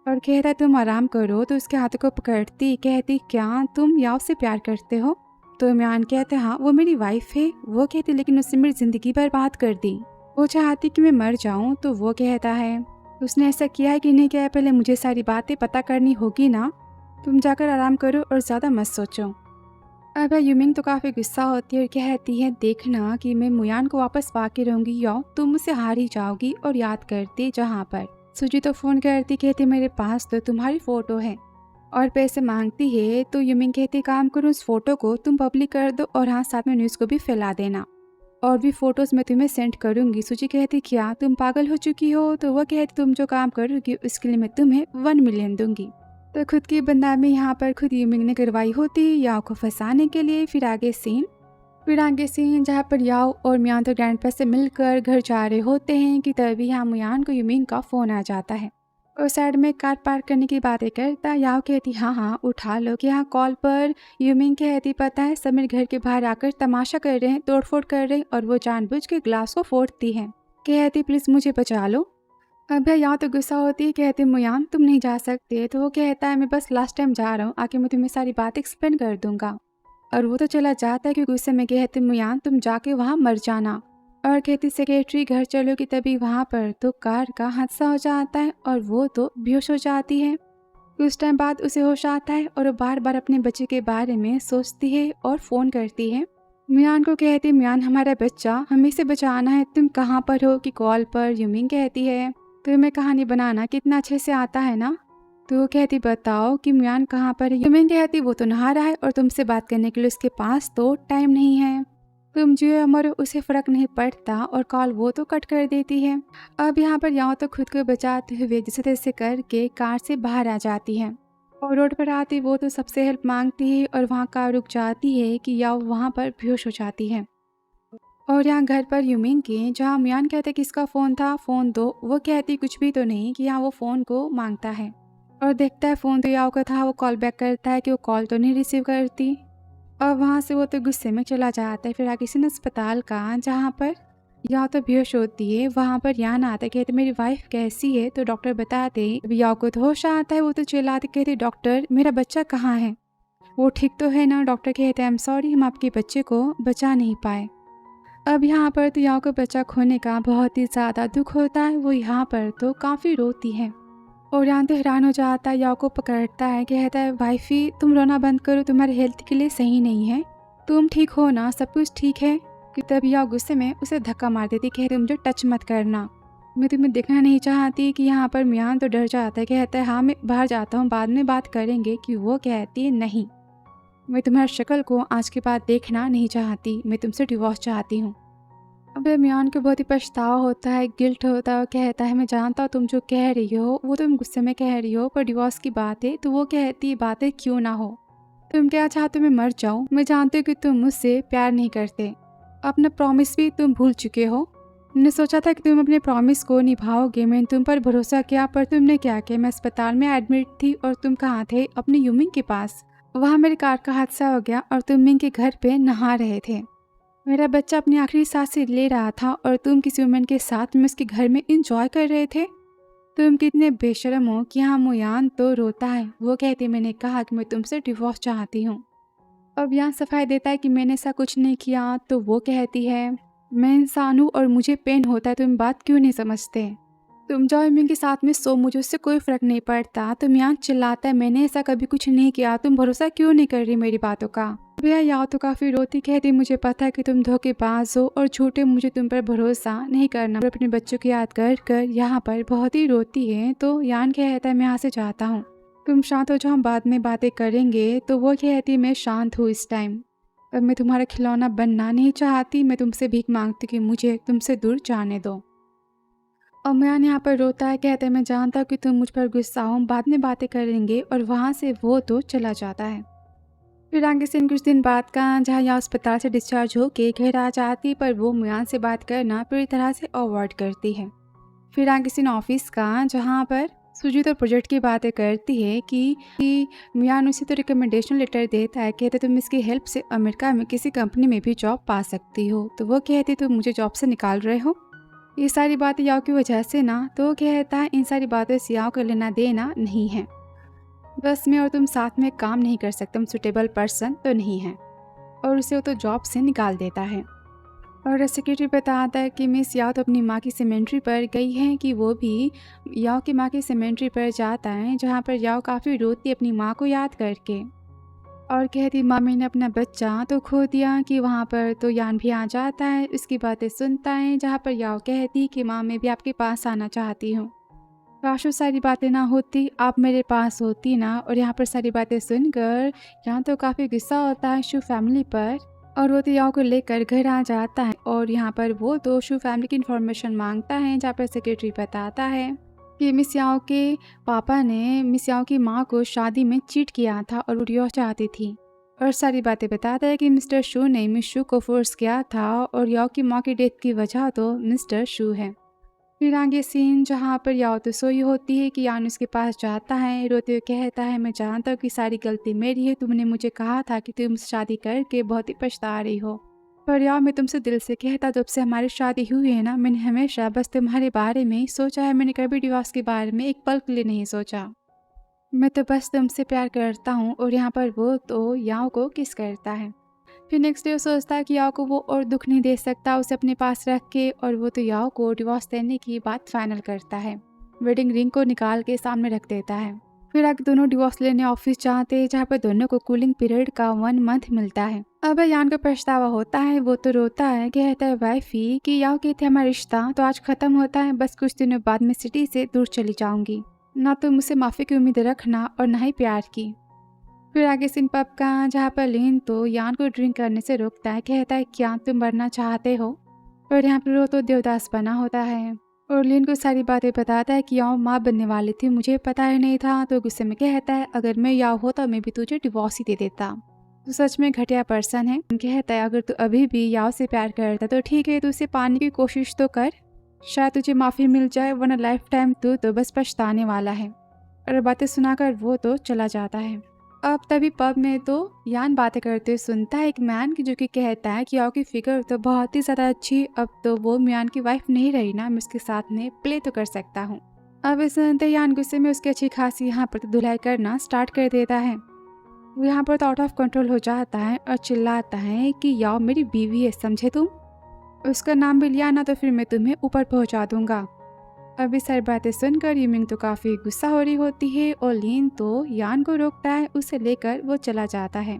और कहता है तुम आराम करो। तो उसके हाथों को पकड़ती, कहती क्या तुम याओ से प्यार करते हो। तो मियान कहते हाँ वो मेरी वाइफ है। वो कहती लेकिन उसने मेरी ज़िंदगी बर्बाद कर दी, वो चाहती कि मैं मर जाऊँ। तो वो कहता है उसने ऐसा किया है कि नहीं किया है, पहले मुझे सारी बातें पता करनी होगी ना। तुम जाकर आराम करो और ज़्यादा मत सोचो। अब यूमिंग तो काफ़ी गुस्सा होती है और कहती है देखना कि मैं मुयान को वापस पाके रहूँगी या तुम मुझसे हार ही जाओगी। और याद करती जहाँ पर सुजी तो फ़ोन करती, कहती मेरे पास तो तुम्हारी फ़ोटो है और पैसे मांगती है। तो यूमिंग कहती काम करो उस फोटो को तुम पब्लिक कर दो और हाँ साथ में न्यूज़ को भी फैला देना और भी फ़ोटोज़ मैं तुम्हें सेंड करूँगी। सुजी कहती क्या तुम पागल हो चुकी हो। तो वह कहती तुम जो काम करोगी उसके लिए मैं तुम्हें 1 मिलियन दूंगी। तो खुद की बदनामी यहाँ पर खुद यूमिंग ने करवाई होती याओ को फंसाने के लिए। फिर आगे सीन जहाँ पर याओ और मियान तो ग्रैंडपा से मिलकर घर जा रहे होते हैं कि तभी यहाँ मियान को यूमिंग का फ़ोन आ जाता है और साइड में कार पार्क करने की बातें करता। याओ कहती हाँ हाँ उठा लो। कि हाँ कॉल पर यूमिंग कहती पता है सब मेरे घर के बाहर आकर तमाशा कर रहे हैं, तोड़फोड़ कर रहे हैं और वो जानबूझ के ग्लास को फोड़ती है। कहती प्लीज़ मुझे बचा लो। अब यहाँ तो गुस्सा होती है, कहती मुयान तुम नहीं जा सकते। तो वो कहता है मैं बस लास्ट टाइम जा रहा हूँ, आके मैं तुम्हें सारी बात एक्सप्लेन कर दूंगा। और वो तो चला जाता है कि गुस्से में कहती मुयान तुम जाके वहाँ मर जाना। और कहती सेक्रेटरी घर चलो। कि तभी वहाँ पर तो कार का हादसा हो जाता है और वो तो बेहोश हो जाती है। कुछ टाइम बाद उसे होश आता है और वो बार बार अपने बच्चे के बारे में सोचती है और फ़ोन करती है मियान को। कहती मियान हमारा बच्चा हमें से बचाना है, तुम कहाँ पर हो। कि कॉल पर यूमिंग कहती है तुम्हें कहानी बनाना कितना अच्छे से आता है ना। तो वो कहती बताओ कि मियान कहाँ पर है। यूमिंग कहती वो तो नहा रहा है और तुमसे बात करने के लिए उसके पास तो टाइम नहीं है, तुम जो या मरो उसे फ़र्क नहीं पड़ता। और कॉल वो तो कट कर देती है। अब यहाँ पर याओ तो खुद को बचाते हुए जैसे तैसे करके कार से बाहर आ जाती है और रोड पर आती वो तो सबसे हेल्प मांगती है और वहाँ कार रुक जाती है कि याओ वहाँ पर बेहोश हो जाती है। और यहाँ घर पर यूमिंग के जहाँ मियान कहते किसका फ़ोन था, फ़ोन दो। वो कहती कुछ भी तो नहीं। कि यहाँ वो फ़ोन को मांगता है और देखता है फ़ोन तो याओ का था। वो कॉल बैक करता है कि वो कॉल तो नहीं रिसीव करती और वहाँ से वो तो गुस्से में चला जाता है। फिर आगे किसी अस्पताल का जहाँ पर याओ तो बेहोश होती है, वहाँ पर यान आता है, कहते मेरी वाइफ कैसी है। तो डॉक्टर बताते याओ को तो होश आता है, वो तो चिल्लाती कहती डॉक्टर मेरा बच्चा कहाँ है, वो ठीक तो है ना। डॉक्टर कहते हैं आई एम सॉरी हम आपके बच्चे को बचा नहीं पाए। अब यहाँ पर तो याओ को बच्चा खोने का बहुत ही ज़्यादा दुख होता है। वो यहाँ पर तो काफ़ी रोती है और यहाँ तो हैरान हो जाता है, याओ को पकड़ता है, कहता है वाइफी तुम रोना बंद करो, तुम्हारे हेल्थ के लिए सही नहीं है, तुम ठीक हो ना, सब कुछ ठीक है। कि तब याओ गुस्से में उसे धक्का मार देती, कहती मुझे टच मत करना, मैं तुम्हें देखना नहीं चाहती। कि यहाँ पर मियान तो डर जाता है, कहता है हाँ मैं बाहर जाता हूँ बाद में बात करेंगे। कि वो कहती है नहीं मैं तुम्हारी शक्ल को आज के बाद देखना नहीं चाहती, मैं तुमसे डिवोर्स चाहती हूँ। अब मियान को बहुत ही पछतावा होता है, गिल्ट होता है। कहता है मैं जानता हूँ तुम जो कह रही हो वो तुम गुस्से में कह रही हो, पर डिवोर्स की बात है तो वो कहती है बातें क्यों ना हो, तुम क्या चाहते हो मैं मर जाऊँ? मैं जानती हूँ कि तुम मुझसे प्यार नहीं करते, अपना प्रॉमिस भी तुम भूल चुके हो। मैंने सोचा था कि तुम अपने प्रॉमिस को निभाओगे, मैंने तुम पर भरोसा किया, पर तुमने क्या किया? मैं अस्पताल में एडमिट थी और तुम कहाँ थे? अपनी यूमिंग के पास। वहाँ मेरी कार का हादसा हो गया और तुम मिंग के घर पे नहा रहे थे। मेरा बच्चा अपनी आखिरी सांसें ले रहा था और तुम किसी वुमन के साथ में उसके घर में इंजॉय कर रहे थे। तुम कितने बेशर्म हो कि हाँ मुयान तो रोता है। वो कहती मैंने कहा कि मैं तुमसे डिवोर्स चाहती हूँ। अब यहाँ सफाई देता है कि मैंने ऐसा कुछ नहीं किया, तो वो कहती है मैं इंसान हूँ और मुझे पेन होता है, तुम बात क्यों नहीं समझते? तुम जाओ मिंग के साथ में सो, मुझे उससे कोई फर्क नहीं पड़ता। तुम यहाँ चिल्लाता है मैंने ऐसा कभी कुछ नहीं किया, तुम भरोसा क्यों नहीं कर रही मेरी बातों का? भैया याओ तो काफी रोती कहती मुझे पता है कि तुम धोखेबाज हो और झूठे, मुझे तुम पर भरोसा नहीं करना। और अपने बच्चों की याद कर कर यहाँ पर बहुत ही रोती है। तो यान कहता है मैं यहाँ से जाता हूँ, तुम शांत हो जाओ, हम बाद में बातें करेंगे। तो वो कहती है मैं शांत हूँ इस टाइम, अब मैं तुम्हारा खिलौना बनना नहीं चाहती, मैं तुमसे भीख मांगती कि मुझे तुमसे दूर जाने दो। और म्यान यहाँ पर रोता है, कहता है मैं जानता हूँ कि तुम मुझ पर गुस्सा हो, बाद में बातें करेंगे। और वहाँ से वो तो चला जाता है। फिर आगे से कुछ दिन बाद का जहाँ यह अस्पताल से डिस्चार्ज होके घर आ जाती, पर वो म्यान से बात करना पूरी तरह से अवॉइड करती है। फिर आगे सीन ऑफिस का जहाँ पर सुजीत और प्रोजेक्ट की बातें करती है कि मियान उसे तो रिकमेंडेशन लेटर देता है, कहते तुम इसकी हेल्प से अमेरिका में किसी कंपनी में भी जॉब पा सकती हो। तो वो कहती तुम मुझे जॉब से निकाल रहे हो, ये सारी बातें याओ की वजह से ना? तो कहता है इन सारी बातें से याओ का लेना देना नहीं है, बस मैं और तुम साथ में काम नहीं कर सकते, हम सुटेबल पर्सन तो नहीं है। और उसे वो तो जॉब से निकाल देता है। और सेक्रेटरी बताता है कि मिस याओ तो अपनी माँ की सेमेंट्री पर गई है, कि वो भी याओ की माँ की सेमेंट्री पर जाता है, जहाँ पर याओ काफ़ी रोती है अपनी माँ को याद करके और कहती माँ मैंने अपना बच्चा तो खो दिया। कि वहाँ पर तो यान भी आ जाता है, उसकी बातें सुनता है, जहाँ पर याओ कहती कि माँ मैं भी आपके पास आना चाहती हूँ, काश वो सारी बातें ना होती, आप मेरे पास होती ना। और यहाँ पर सारी बातें सुनकर यहाँ तो काफ़ी गुस्सा होता है शू फैमिली पर, और वो तो याओ को लेकर घर आ जाता है। और यहाँ पर वो तो शू फैमिली की इन्फॉर्मेशन मांगता है, जहाँ पर सेक्रेटरी बताता है कि मिस याओ के पापा ने मिस याओ की माँ को शादी में चीट किया था और वो डिवोर्स चाहती थी। और सारी बातें बताता है कि मिस्टर शू ने मिस शू को फोर्स किया था और याओ की माँ की डेथ की वजह तो मिस्टर शू है। फिर आगे सीन जहाँ पर याओ तो सोई होती है कि यान उसके पास जाता है, रोते हुए कहता है मैं जानता हूँ कि सारी गलती मेरी है, तुमने मुझे कहा था कि तुम शादी करके बहुत ही पछता रही हो, पर यार मैं तुमसे दिल से कहता जब से हमारी शादी हुई है ना, मैंने हमेशा बस तुम्हारे बारे में ही सोचा है, मैंने कभी डिवोर्स के बारे में एक पल के लिए नहीं सोचा, मैं तो बस तुमसे प्यार करता हूँ। और यहाँ पर वो तो याओ को किस करता है। फिर नेक्स्ट डे वो सोचता है कि याओ को वो और दुख नहीं दे सकता उसे अपने पास रख के, और वो तो याओ को डिवोर्स देने की बात फाइनल करता है, वेडिंग रिंग को निकाल के सामने रख देता है। फिर आगे दोनों डिवोर्स लेने ऑफिस जाते हैं, जहाँ पर दोनों को कूलिंग पीरियड का 1 मंथ मिलता है। अब यान को पछतावा होता है, वो तो रोता है, कहता है वाइफी कि याओ के थे हमारा रिश्ता तो आज खत्म होता है, बस कुछ दिनों बाद मैं सिटी से दूर चली जाऊंगी, ना तो मुझसे माफी की उम्मीद रखना और ना ही प्यार की। फिर आगे सीन पब का जहाँ पर लिन तो यान को ड्रिंक करने से रोकता है, कहता है क्या तुम मरना चाहते हो? और यहाँ पर वो तो देवदास बना होता है और लिन को सारी बातें बताता है कि याओ माँ बनने वाली थी, मुझे पता ही नहीं था। तो गुस्से में कहता है अगर मैं याओ होता मैं भी तुझे डिवोर्स ही दे देता, तो सच में घटिया पर्सन है। कहता है अगर तू अभी भी याओ से प्यार करता तो ठीक है, तू उसे पाने की कोशिश तो कर, शायद तुझे माफ़ी मिल जाए, वरना लाइफ टाइम तू तो बस पछताने वाला है। और बातें सुनाकर वो तो चला जाता है। अब तभी पब में तो यान बातें करते हुए सुनता है एक मैन की, जो कि कहता है कि याओ की फिगर तो बहुत ही ज़्यादा अच्छी, अब तो वो म्यान की वाइफ नहीं रही ना, मैं उसके साथ में प्ले तो कर सकता हूँ। अब इस सुनते यान गुस्से में उसकी अच्छी खासी यहाँ पर धुलाई करना स्टार्ट कर देता है। वो यहाँ पर तो आउट ऑफ कंट्रोल हो जाता है और चिल्लाता है कि याओ मेरी बीवी है, समझे तुम, उसका नाम भी लिया ना तो फिर मैं तुम्हें ऊपर पहुँचा दूंगा। अभी सारी बातें सुनकर यूमिंग तो काफ़ी गुस्सा हो रही होती है और लिन तो यान को रोकता है, उसे लेकर वो चला जाता है।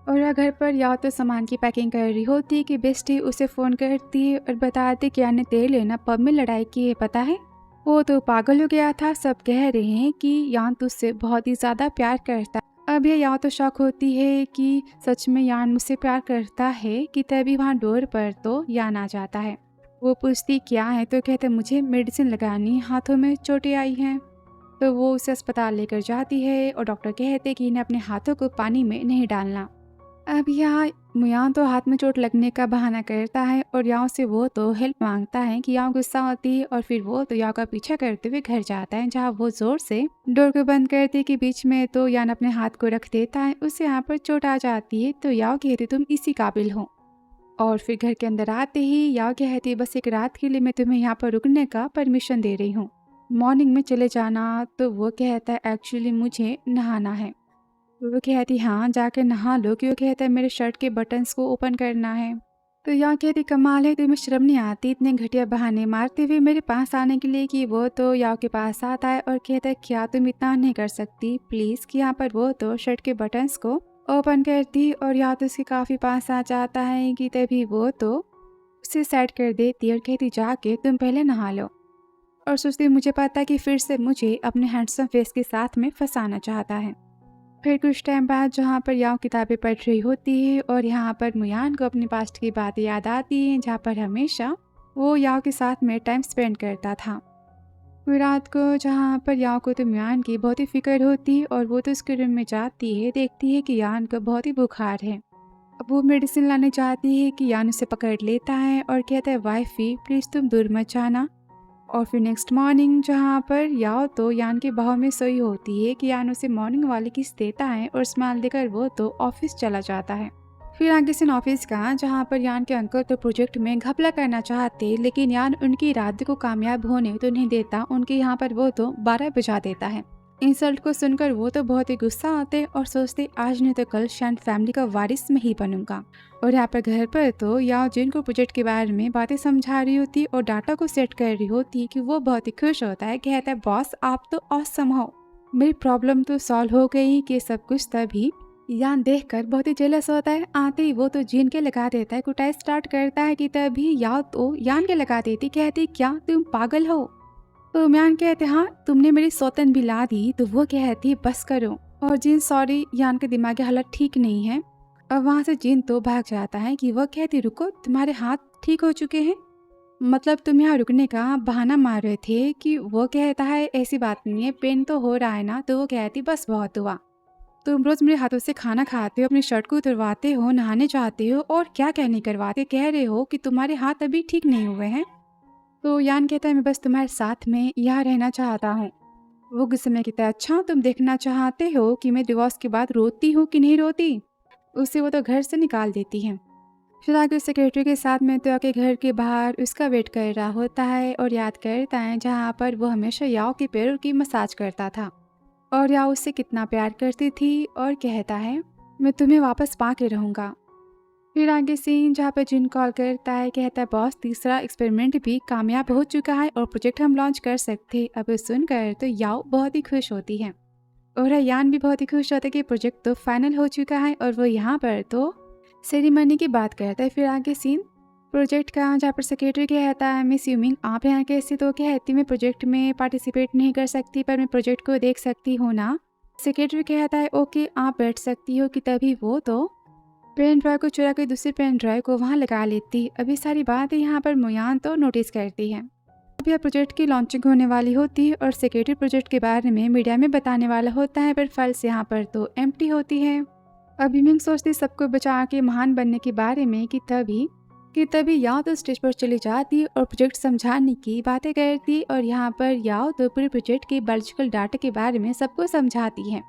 और घर पर याओ तो सामान की पैकिंग कर रही होती है कि बेस्टी उसे फ़ोन करती है और बताती कि यान ने तेरे लेना पब में लड़ाई की है, पता है, वो तो पागल हो गया था, सब कह रहे हैं कि यान तुझसे बहुत ही ज़्यादा प्यार करता है। अब याओ तो शौक होती है कि सच में यान मुझसे प्यार करता है, कि तभी वहाँ डोर पर तो यान आ जाता है। वो पूछती क्या है तो कहते मुझे मेडिसिन लगानी, हाथों में चोटें आई हैं। तो वो उसे अस्पताल लेकर जाती है और डॉक्टर कहते कि इन्हें अपने हाथों को पानी में नहीं डालना। अब यहाँ मुयान तो हाथ में चोट लगने का बहाना करता है और याओ से वो तो हेल्प मांगता है कि याओ गुस्सा होती है और फिर वो तो याओ का पीछा करते हुए घर जाता है, जहाँ वो जोर से डोर को बंद करते कि बीच में तो यान अपने हाथ को रख देता है, उससे यहाँ पर चोट आ जाती है। तो याओ कहती तुम इसी काबिल हो। और फिर घर के अंदर आते ही याओ कहती बस एक रात के लिए मैं तुम्हें यहाँ पर रुकने का परमिशन दे रही हूँ, मॉर्निंग में चले जाना। तो वो कहता है एक्चुअली मुझे नहाना है। वो कहती हाँ जाकर नहा लो, क्यों कहता है मेरे शर्ट के बटन्स को ओपन करना है। तो यहाँ कहती कमाल है तुम्हें शर्म नहीं आती इतने घटिया बहाने मारते हुए मेरे पास आने के लिए। कि वो तो याओ के पास आता है और कहता है क्या तुम इतना नहीं कर सकती प्लीज़। कि यहाँ पर वो तो शर्ट के बटन्स को ओपन करती और याओ तो उसके काफ़ी पास आ जाता है कि तभी वो तो उसे सेट कर देती और कहती जाके तुम पहले नहा लो। और सोचती मुझे पता है कि फिर से मुझे अपने हैंडसम फेस के साथ में फंसाना चाहता है। फिर कुछ टाइम बाद जहाँ पर याओ किताबें पढ़ रही होती है और यहाँ पर मुयान को अपनी पास्ट की बातें याद आती हैं, जहाँ पर हमेशा वो याओ के साथ में टाइम स्पेंड करता था। फिर रात को जहाँ पर याओ को तो मुयान की बहुत ही फिक्र होती है और वो तो उसके रूम में जाती है, देखती है कि यान को बहुत ही बुखार है। अब वो मेडिसिन लाने जाती है कि यान उसे पकड़ लेता है और कहता है वाइफी प्लीज़ तुम दूर मत जाना। और फिर नेक्स्ट मॉर्निंग जहाँ पर याओ तो यान के बाहों में सोई होती है कि यान उसे मॉर्निंग वाली किस देता है और स्माइल देकर वो तो ऑफिस चला जाता है। फिर आगे सीन ऑफिस का जहाँ पर यान के अंकल तो प्रोजेक्ट में घपला करना चाहते, लेकिन यान उनकी इरादे को कामयाब होने तो नहीं देता, उनके यहाँ पर वो तो 12 बजा देता है। इंसल्ट को सुनकर वो तो बहुत ही गुस्सा आते और सोचते आज नहीं तो कल शायद फैमिली का वारिस में ही बनूंगा। और यहाँ पर घर पर तो याओ जिन को प्रोजेक्ट के बारे में बातें समझा रही होती और डाटा को सेट कर रही होती कि वो बहुत ही खुश होता है, कहता है बॉस आप तो ऑसम हो, मेरी प्रॉब्लम तो सॉल्व हो गई कि सब कुछ। तभी यान देखकर बहुत ही जेलस होता है, आते ही वो तो जीन के लगा देता है, कुटाई स्टार्ट करता है कि तभी याओ तो यान के लगा देती, कहती क्या तुम पागल हो। तो म्यान कहते हाँ तुमने मेरी सौतन भी ला दी। तो वो कहती बस करो। और जिन सॉरी यान के दिमागी हालत ठीक नहीं है। और वहाँ से जिन तो भाग जाता है कि वो कहती रुको तुम्हारे हाथ ठीक हो चुके हैं, मतलब तुम यहाँ रुकने का बहाना मार रहे थे। कि वो कहता है ऐसी बात नहीं है, पेन तो हो रहा है ना। तो वो कहती बस बहुत हुआ, तुम रोज मेरे हाथों से खाना खाते हो, अपनी शर्ट को उतरवाते हो, नहाने जाते हो और क्या कहने करवाते, कह रहे हो कि तुम्हारे हाथ अभी ठीक नहीं हुए हैं। तो यान कहता है मैं बस तुम्हारे साथ में यहाँ रहना चाहता हूँ। वो गुस्से में कहता है अच्छा तुम देखना चाहते हो कि मैं डिवोर्स के बाद रोती हूँ कि नहीं रोती। उसे वो तो घर से निकाल देती है। फिर आगे सेक्रेटरी के साथ में तो आके घर के बाहर उसका वेट कर रहा होता है और याद करता है जहाँ पर वो हमेशा याओ के पैरों की मसाज करता था और याओ उससे कितना प्यार करती थी और कहता है मैं तुम्हें वापस पा के रहूँगा। फिर आगे सीन जहाँ पर जिन कॉल करता है, कहता है बॉस तीसरा एक्सपेरिमेंट भी कामयाब हो चुका है और प्रोजेक्ट हम लॉन्च कर सकते। अब सुनकर तो याओ बहुत ही खुश होती है और यान भी बहुत ही खुश होता है कि प्रोजेक्ट तो फाइनल हो चुका है और वो यहाँ पर तो सेरेमनी की बात करता है। फिर आगे सीन प्रोजेक्ट का जहाँ पर सेक्रेटरी कहता है मिस यूमिंग आप यहाँ कैसे। तो कहती मैं प्रोजेक्ट में पार्टिसिपेट नहीं कर सकती पर मैं प्रोजेक्ट को देख सकती हूँ ना। सेक्रेटरी कहता है ओके आप बैठ सकती हो। कि तभी वो तो पेन ड्राइव को चुरा कर दूसरे पेन ड्राइव को वहाँ लगा लेती। अभी सारी बातें यहाँ पर मुयान तो नोटिस करती है। अब यह प्रोजेक्ट की लॉन्चिंग होने वाली होती है और सेक्रेटरी प्रोजेक्ट के बारे में मीडिया में बताने वाला होता है, पर फाइल्स यहाँ पर तो एम्प्टी होती है। अब यूमिंग सोचती सबको बचा के महान बनने के बारे में। कि तभी याओ तो स्टेज पर चली जाती और प्रोजेक्ट समझाने की बातें करती और यहाँ पर याओ तो पूरे प्रोजेक्ट के बायोलॉजिकल डाटा के बारे में सबको समझाती है।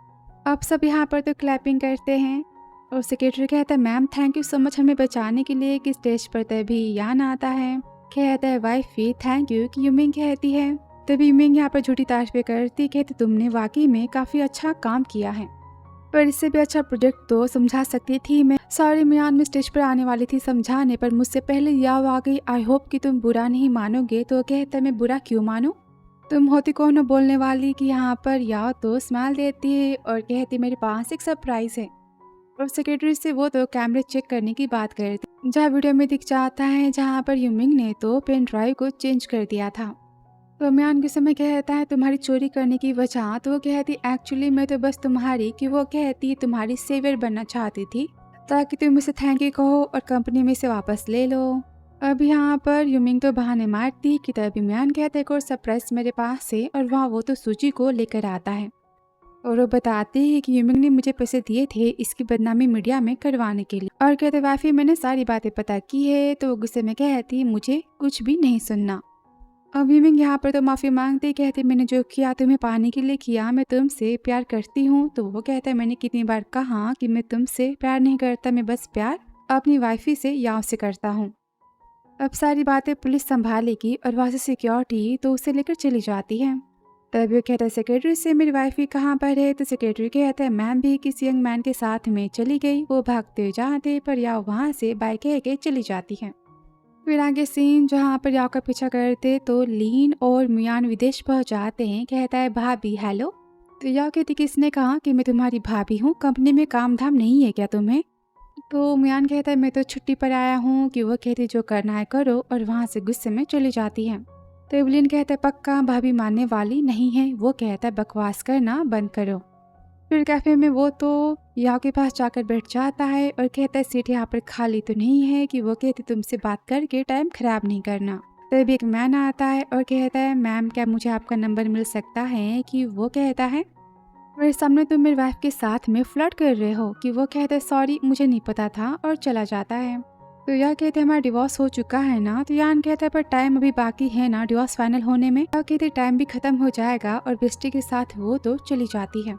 अब सब यहाँ पर तो क्लैपिंग करते हैं और सेक्रेटरी कहता है ma'am thank you so much हमें बचाने के लिए। कि स्टेज पर तभी यान आता है, कहता है वाइफी थैंक यू। कि यूमिंग कहती है तभी यूमिंग यहाँ पर झूठी तारीफें करती, कहते तुमने वाकई में काफ़ी अच्छा काम किया है पर इससे भी अच्छा प्रोजेक्ट तो समझा सकती थी मैं। सॉरी मियान में स्टेज पर आने वाली थी समझाने पर मुझसे पहले याओ आ गई। आई होप कि तुम बुरा नहीं मानोगे। तो कहता है मैं बुरा क्यों मानूं, तुम होती कौन हो बोलने वाली। कि यहाँ पर याओ तो स्माइल देती है और कहती मेरे पास एक सरप्राइज है। और सेक्रेटरी से वो तो कैमरे चेक करने की बात करती जहाँ वीडियो में दिख जाता है जहाँ पर यूमिंग ने तो पेन ड्राइव को चेंज कर दिया था। तो म्यान के समय कहता है तुम्हारी चोरी करने की वजह। तो वो कहती एक्चुअली मैं तो बस तुम्हारी कि वो कहती तुम्हारी सेवियर बनना चाहती थी ताकि तुम इसे थैंक यू कहो और कंपनी में से वापस ले लो। अब यहाँ पर युमिंग तो बहाने मारती कि तभी मियान कहते को सरप्राइज मेरे पास है और वहाँ वो तो सूजी को लेकर आता है और वो बताते हैं कि युमिंग ने मुझे पैसे दिए थे इसकी बदनामी मीडिया में करवाने के लिए और कहते वाफी मैंने सारी बातें पता की है। तो वो गुस्से में कहती मुझे कुछ भी नहीं सुनना। अब युमिंग यहाँ पर तो माफ़ी मांगती कहती मैंने जो किया तुम्हें पाने के लिए किया, मैं तुमसे प्यार करती हूँ। तो वो कहता है मैंने कितनी बार कहा कि मैं तुमसे प्यार नहीं करता, मैं बस प्यार अपनी वाइफी से याव से करता हूँ। अब सारी बातें पुलिस संभालेगी और वहाँ से सिक्योरिटी तो उसे लेकर चली जाती है। तभी वो कहता है सेक्रेटरी से मेरी वाइफ कहाँ पर है। तो सेक्रेटरी कहता है मैम भी किसी यंग मैन के साथ में चली गई। वो भागते हुए जाते पर याव वहाँ से बाइक कह के चली जाती है। फिर आगे सीन जहाँ पर याव का पीछा करते तो लीन और मियान विदेश पहुँच जाते हैं। कहता है भाभी हेलो। तो याव कहती किसने कहा कि मैं तुम्हारी भाभी हूँ, कंपनी में काम धाम नहीं है क्या तुम्हें। तो मियान कहता है मैं तो छुट्टी पर आया हूँ। कि वो कहती जो करना है करो और वहाँ से गुस्से में चली जाती है। तो एवलिन कहता है पक्का भाभी मानने वाली नहीं है। वो कहता है बकवास करना बंद करो। फिर कैफे में वो तो याव के पास जाकर बैठ जाता है और कहता है सीट यहाँ पर खाली तो नहीं है। कि वो कहती तुमसे बात करके टाइम खराब नहीं करना। तभी एक मैन आता है और कहता है मैम क्या मुझे आपका नंबर मिल सकता है। कि वो कहता है मेरे सामने तुम मेरी वाइफ के साथ में फ्लर्ट कर रहे हो। कि वो कहता है सॉरी मुझे नहीं पता था और चला जाता है। तो यह कहते हमारा डिवोर्स हो चुका है ना। तो यान कहता है पर टाइम अभी बाकी है ना डिवोर्स फाइनल होने में। यह कहते टाइम भी खत्म हो जाएगा और बेस्टी के साथ वो तो चली जाती है।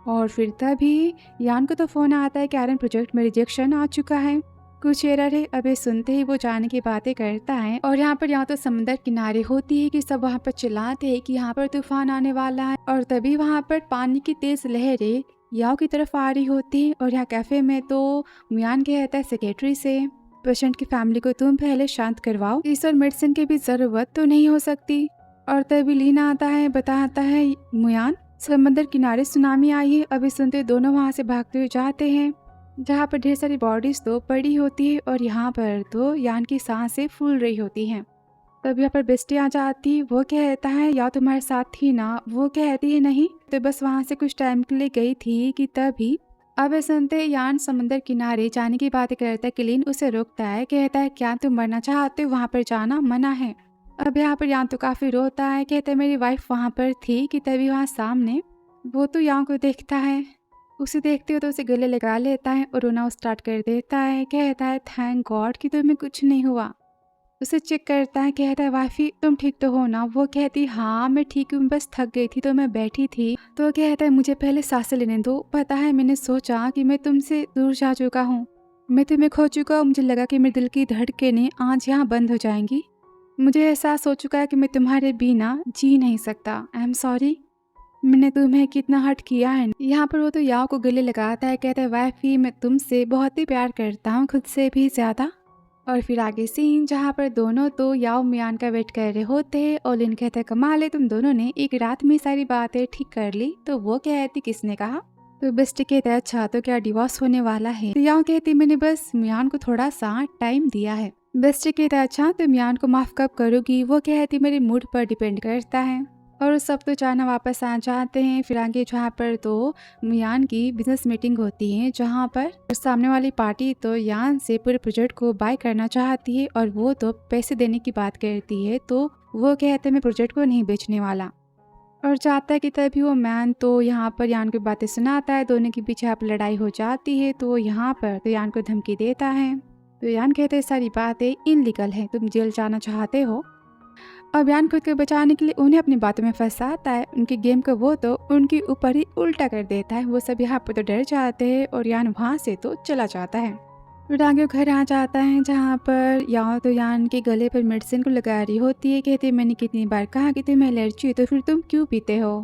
और फिर तभी यान को तो फोन आता है कि आयरन प्रोजेक्ट में रिजेक्शन आ चुका है, कुछ एरर है। अबे सुनते ही वो जाने की बातें करता है और यहाँ तो समंदर किनारे होती है कि सब वहाँ पर चिल्लाते हैं कि यहाँ पर तूफान आने वाला है। और तभी वहाँ पर पानी की तेज लहरें याव की तरफ आ रही होती है। और यहाँ कैफे में तो मियान कहता है सेक्रेटरी से पेशेंट की फैमिली को तुम पहले शांत करवाओ, इस और मेडिसिन की भी जरूरत तो नहीं हो सकती। और तभी लीना आता है बताता है मियान समंदर किनारे सुनामी आई है। अभी सुनते दोनों वहाँ से भागते हुए जाते हैं जहाँ पर ढेर सारी बॉडीज तो पड़ी होती है और यहाँ पर तो यान की सांसें फूल रही होती हैं। तब यहाँ पर बेस्टी आ जाती, वो कहता है या तुम्हारे साथ थी ना। वो कहती है नहीं तो बस वहाँ से कुछ टाइम के लिए गई थी। कि तभी अब सुनते यान समंदर किनारे जाने की बातें करता है। क्लीन उसे रोकता है, कहता है क्या तुम मरना चाहते हो, वहाँ पर जाना मना है। अब यहाँ पर यान तो काफी रोता है, कहता है मेरी वाइफ वहाँ पर थी। कि तभी वहाँ सामने वो तो यान को देखता है, उसे देखते हो तो उसे गले लगा लेता है और रोना स्टार्ट कर देता है। कहता है थैंक गॉड कि तुम्हें कुछ नहीं हुआ। उसे चेक करता है, कहता है वाइफी तुम ठीक तो हो ना। वो कहती हाँ मैं ठीक हूँ, बस थक गई थी तो मैं बैठी थी। तो कहता है मुझे पहले सांसें लेने दो, पता है मैंने सोचा कि मैं तुमसे दूर जा चुका हूँ, मैं तुम्हें खो चुका हूँ। मुझे लगा कि मेरे दिल की धड़कनें आज यहाँ बंद हो जाएंगी। मुझे एहसास हो चुका है कि मैं तुम्हारे बिना जी नहीं सकता। आई एम सॉरी, मैंने तुम्हें कितना हर्ट किया है। यहाँ पर वो तो याव को गले लगाता है, कहता है वाइफी मैं तुमसे बहुत ही प्यार करता हूँ, खुद से भी ज्यादा। और फिर आगे सीन जहाँ पर दोनों तो याव मियान का वेट कर रहे होते हैं। और लिन कहता है कमाल है तुम दोनों ने एक रात में सारी बातें ठीक कर ली। तो वो कहती किसने कहा। तो बेस्टी कहता है अच्छा तो क्या डिवोर्स होने वाला है। तो याव कहती मैंने बस मियान को थोड़ा सा टाइम दिया है। बेस्टी कहता है अच्छा तो मियान को माफ कब करोगी। वो कहती मेरे मूड पर डिपेंड करता है। और सब तो चाइना वापस आ जाते हैं। फिर आगे जहाँ पर तो मियान की बिजनेस मीटिंग होती है जहाँ पर सामने वाली पार्टी तो यान से पूरे प्रोजेक्ट को बाय करना चाहती है और वो तो पैसे देने की बात करती है। तो वो कहते हैं मैं प्रोजेक्ट को नहीं बेचने वाला और चाहता है कि तभी वो मैन तो यहाँ पर यान की बातें सुनाता है। दोनों के पीछे आप लड़ाई हो जाती है। तो यहाँ पर तो यान को धमकी देता है। तो यान कहते हैं सारी बातें इनलीगल है, तुम जेल जाना चाहते हो। अब यान खुद को बचाने के लिए उन्हें अपनी बातों में फंसाता है। उनकी गेम को वो तो उनके ऊपर ही उल्टा कर देता है। वो सब यहाँ पर तो डर जाते हैं और यान वहाँ से तो चला जाता है। फिर आगे घर आ जाता है जहाँ पर यान तो यान के गले पर मेडिसिन को लगा रही होती है। कहती है मैंने कितनी बार कहा कि तुम्हें एलर्जी है तो फिर तुम क्यों पीते हो।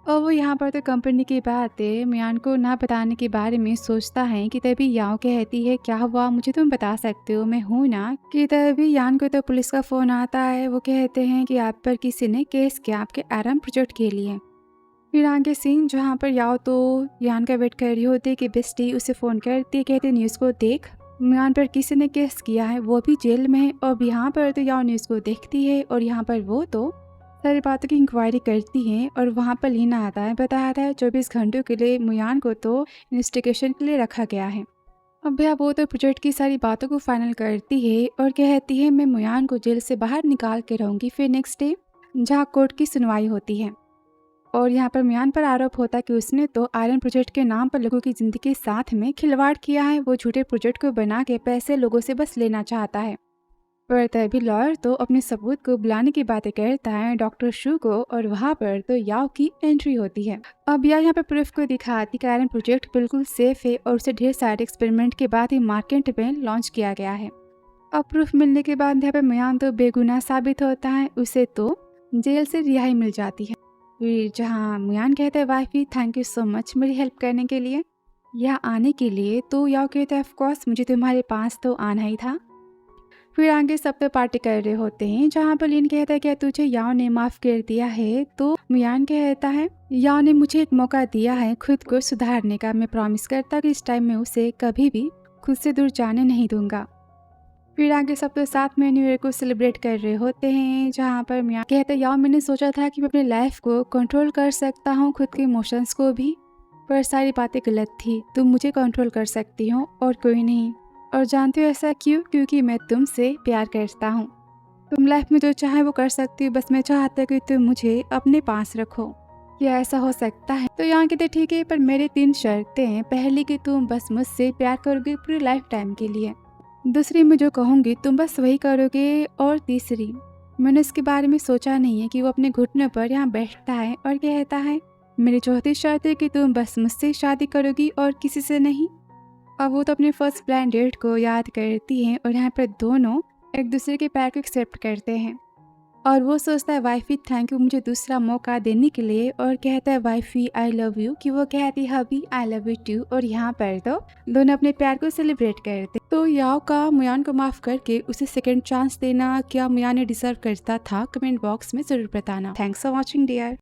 और वो यहाँ पर तो कंपनी की बातें मियान को ना बताने के बारे में सोचता है। कि तभी याओ कहती है क्या हुआ मुझे तुम बता सकते हो, मैं हूँ ना। कि तभी यान को तो पुलिस का फोन आता है। वो कहते हैं कि आप पर किसी ने केस किया आपके आराम प्रोजेक्ट के लिए। फिर आगे सीन जहाँ पर याओ तो यान का वेट कर रही होती है कि बेस्टी उसे फोन करती है, कहती न्यूज़ को देख मियान पर किसी ने केस किया है, वो भी जेल में है। और यहाँ पर तो याओ न्यूज़ को देखती है और यहाँ पर वो तो सारी बातों की इंक्वायरी करती हैं। और वहाँ पर लीना आता है, बताया था 24 घंटों के लिए मियान को तो इन्वेस्टिगेशन के लिए रखा गया है। अब भैया वो तो प्रोजेक्ट की सारी बातों को फाइनल करती है और कहती है मैं मुयान को जेल से बाहर निकाल के रहूँगी। फिर नेक्स्ट डे जहाँ कोर्ट की सुनवाई होती है और यहाँ पर मुयान पर आरोप होता है कि उसने तो आयरन प्रोजेक्ट के नाम पर लोगों की ज़िंदगी के साथ में खिलवाड़ किया है। वो झूठे प्रोजेक्ट को बना के पैसे लोगों से बस लेना चाहता है। पर तभी लॉयर तो अपने सबूत को बुलाने की बातें करता है डॉक्टर शू को और वहाँ पर तो याओ की एंट्री होती है। अब याओ यहाँ पर प्रूफ को दिखाती कि आयरन प्रोजेक्ट बिल्कुल सेफ है और उसे ढेर सारे एक्सपेरिमेंट के बाद ही मार्केट में लॉन्च किया गया है। अब प्रूफ मिलने के बाद यहाँ पर मुयान तो बेगुनाह साबित होता है, उसे तो जेल से रिहाई मिल जाती है। फिर जहाँ मुयान कहता है wifey thank you so much मेरी हेल्प करने के लिए, यहाँ आने के लिए, तो याओ कहता है ऑफ कोर्स मुझे तुम्हारे पास तो आना ही था। फिर आगे सब तो पार्टी कर रहे होते हैं जहाँ पर लिन कहता है क्या तुझे याओ ने माफ़ कर दिया है, तो मुयान कहता है याओ ने मुझे एक मौका दिया है खुद को सुधारने का, मैं प्रॉमिस करता कि इस टाइम में उसे कभी भी खुद से दूर जाने नहीं दूंगा। फिर आगे सब तो साथ में न्यू ईयर को सेलिब्रेट कर रहे होते हैं जहाँ पर मुयान कहता है याओ मैंने सोचा था कि मैं अपनी लाइफ को कंट्रोल कर सकता हूँ, खुद के इमोशंस को भी, पर सारी बातें गलत थी, तुम मुझे कंट्रोल कर सकती हो और कोई नहीं। और जानते हो ऐसा क्यों? क्योंकि मैं तुमसे प्यार करता हूँ। तुम लाइफ में जो चाहे वो कर सकती हो, बस मैं चाहता हूँ कि तुम मुझे अपने पास रखो। क्या ऐसा हो सकता है? तो यहाँ कहते ठीक है, पर मेरी 3 शर्तें हैं। पहली कि तुम बस मुझसे प्यार करोगे पूरी लाइफ टाइम के लिए, दूसरी मैं जो कहूँगी तुम बस वही करोगे, और तीसरी मैंने इसके बारे में सोचा नहीं है कि वो अपने घुटनों पर यहाँ बैठता है और कहता है मेरी चौथी शर्त है कि तुम बस मुझसे शादी करोगी और किसी से नहीं। अब वो तो अपने फर्स्ट ब्लाइंड डेट को याद करती हैं और यहाँ पर दोनों एक दूसरे के प्यार को एक्सेप्ट करते हैं और वो सोचता है वाइफी थैंक यू मुझे दूसरा मौका देने के लिए, और कहता है वाइफी आई लव यू, कि वो कहती है हबी आई लव यू टू, और यहाँ पर तो दोनों अपने प्यार को सेलिब्रेट करते। तो याओ का मुयान को माफ करके उसे सेकंड चांस देना क्या मुयान ने डिजर्व करता था? कमेंट बॉक्स में जरूर बताना। Thanks for watching dear.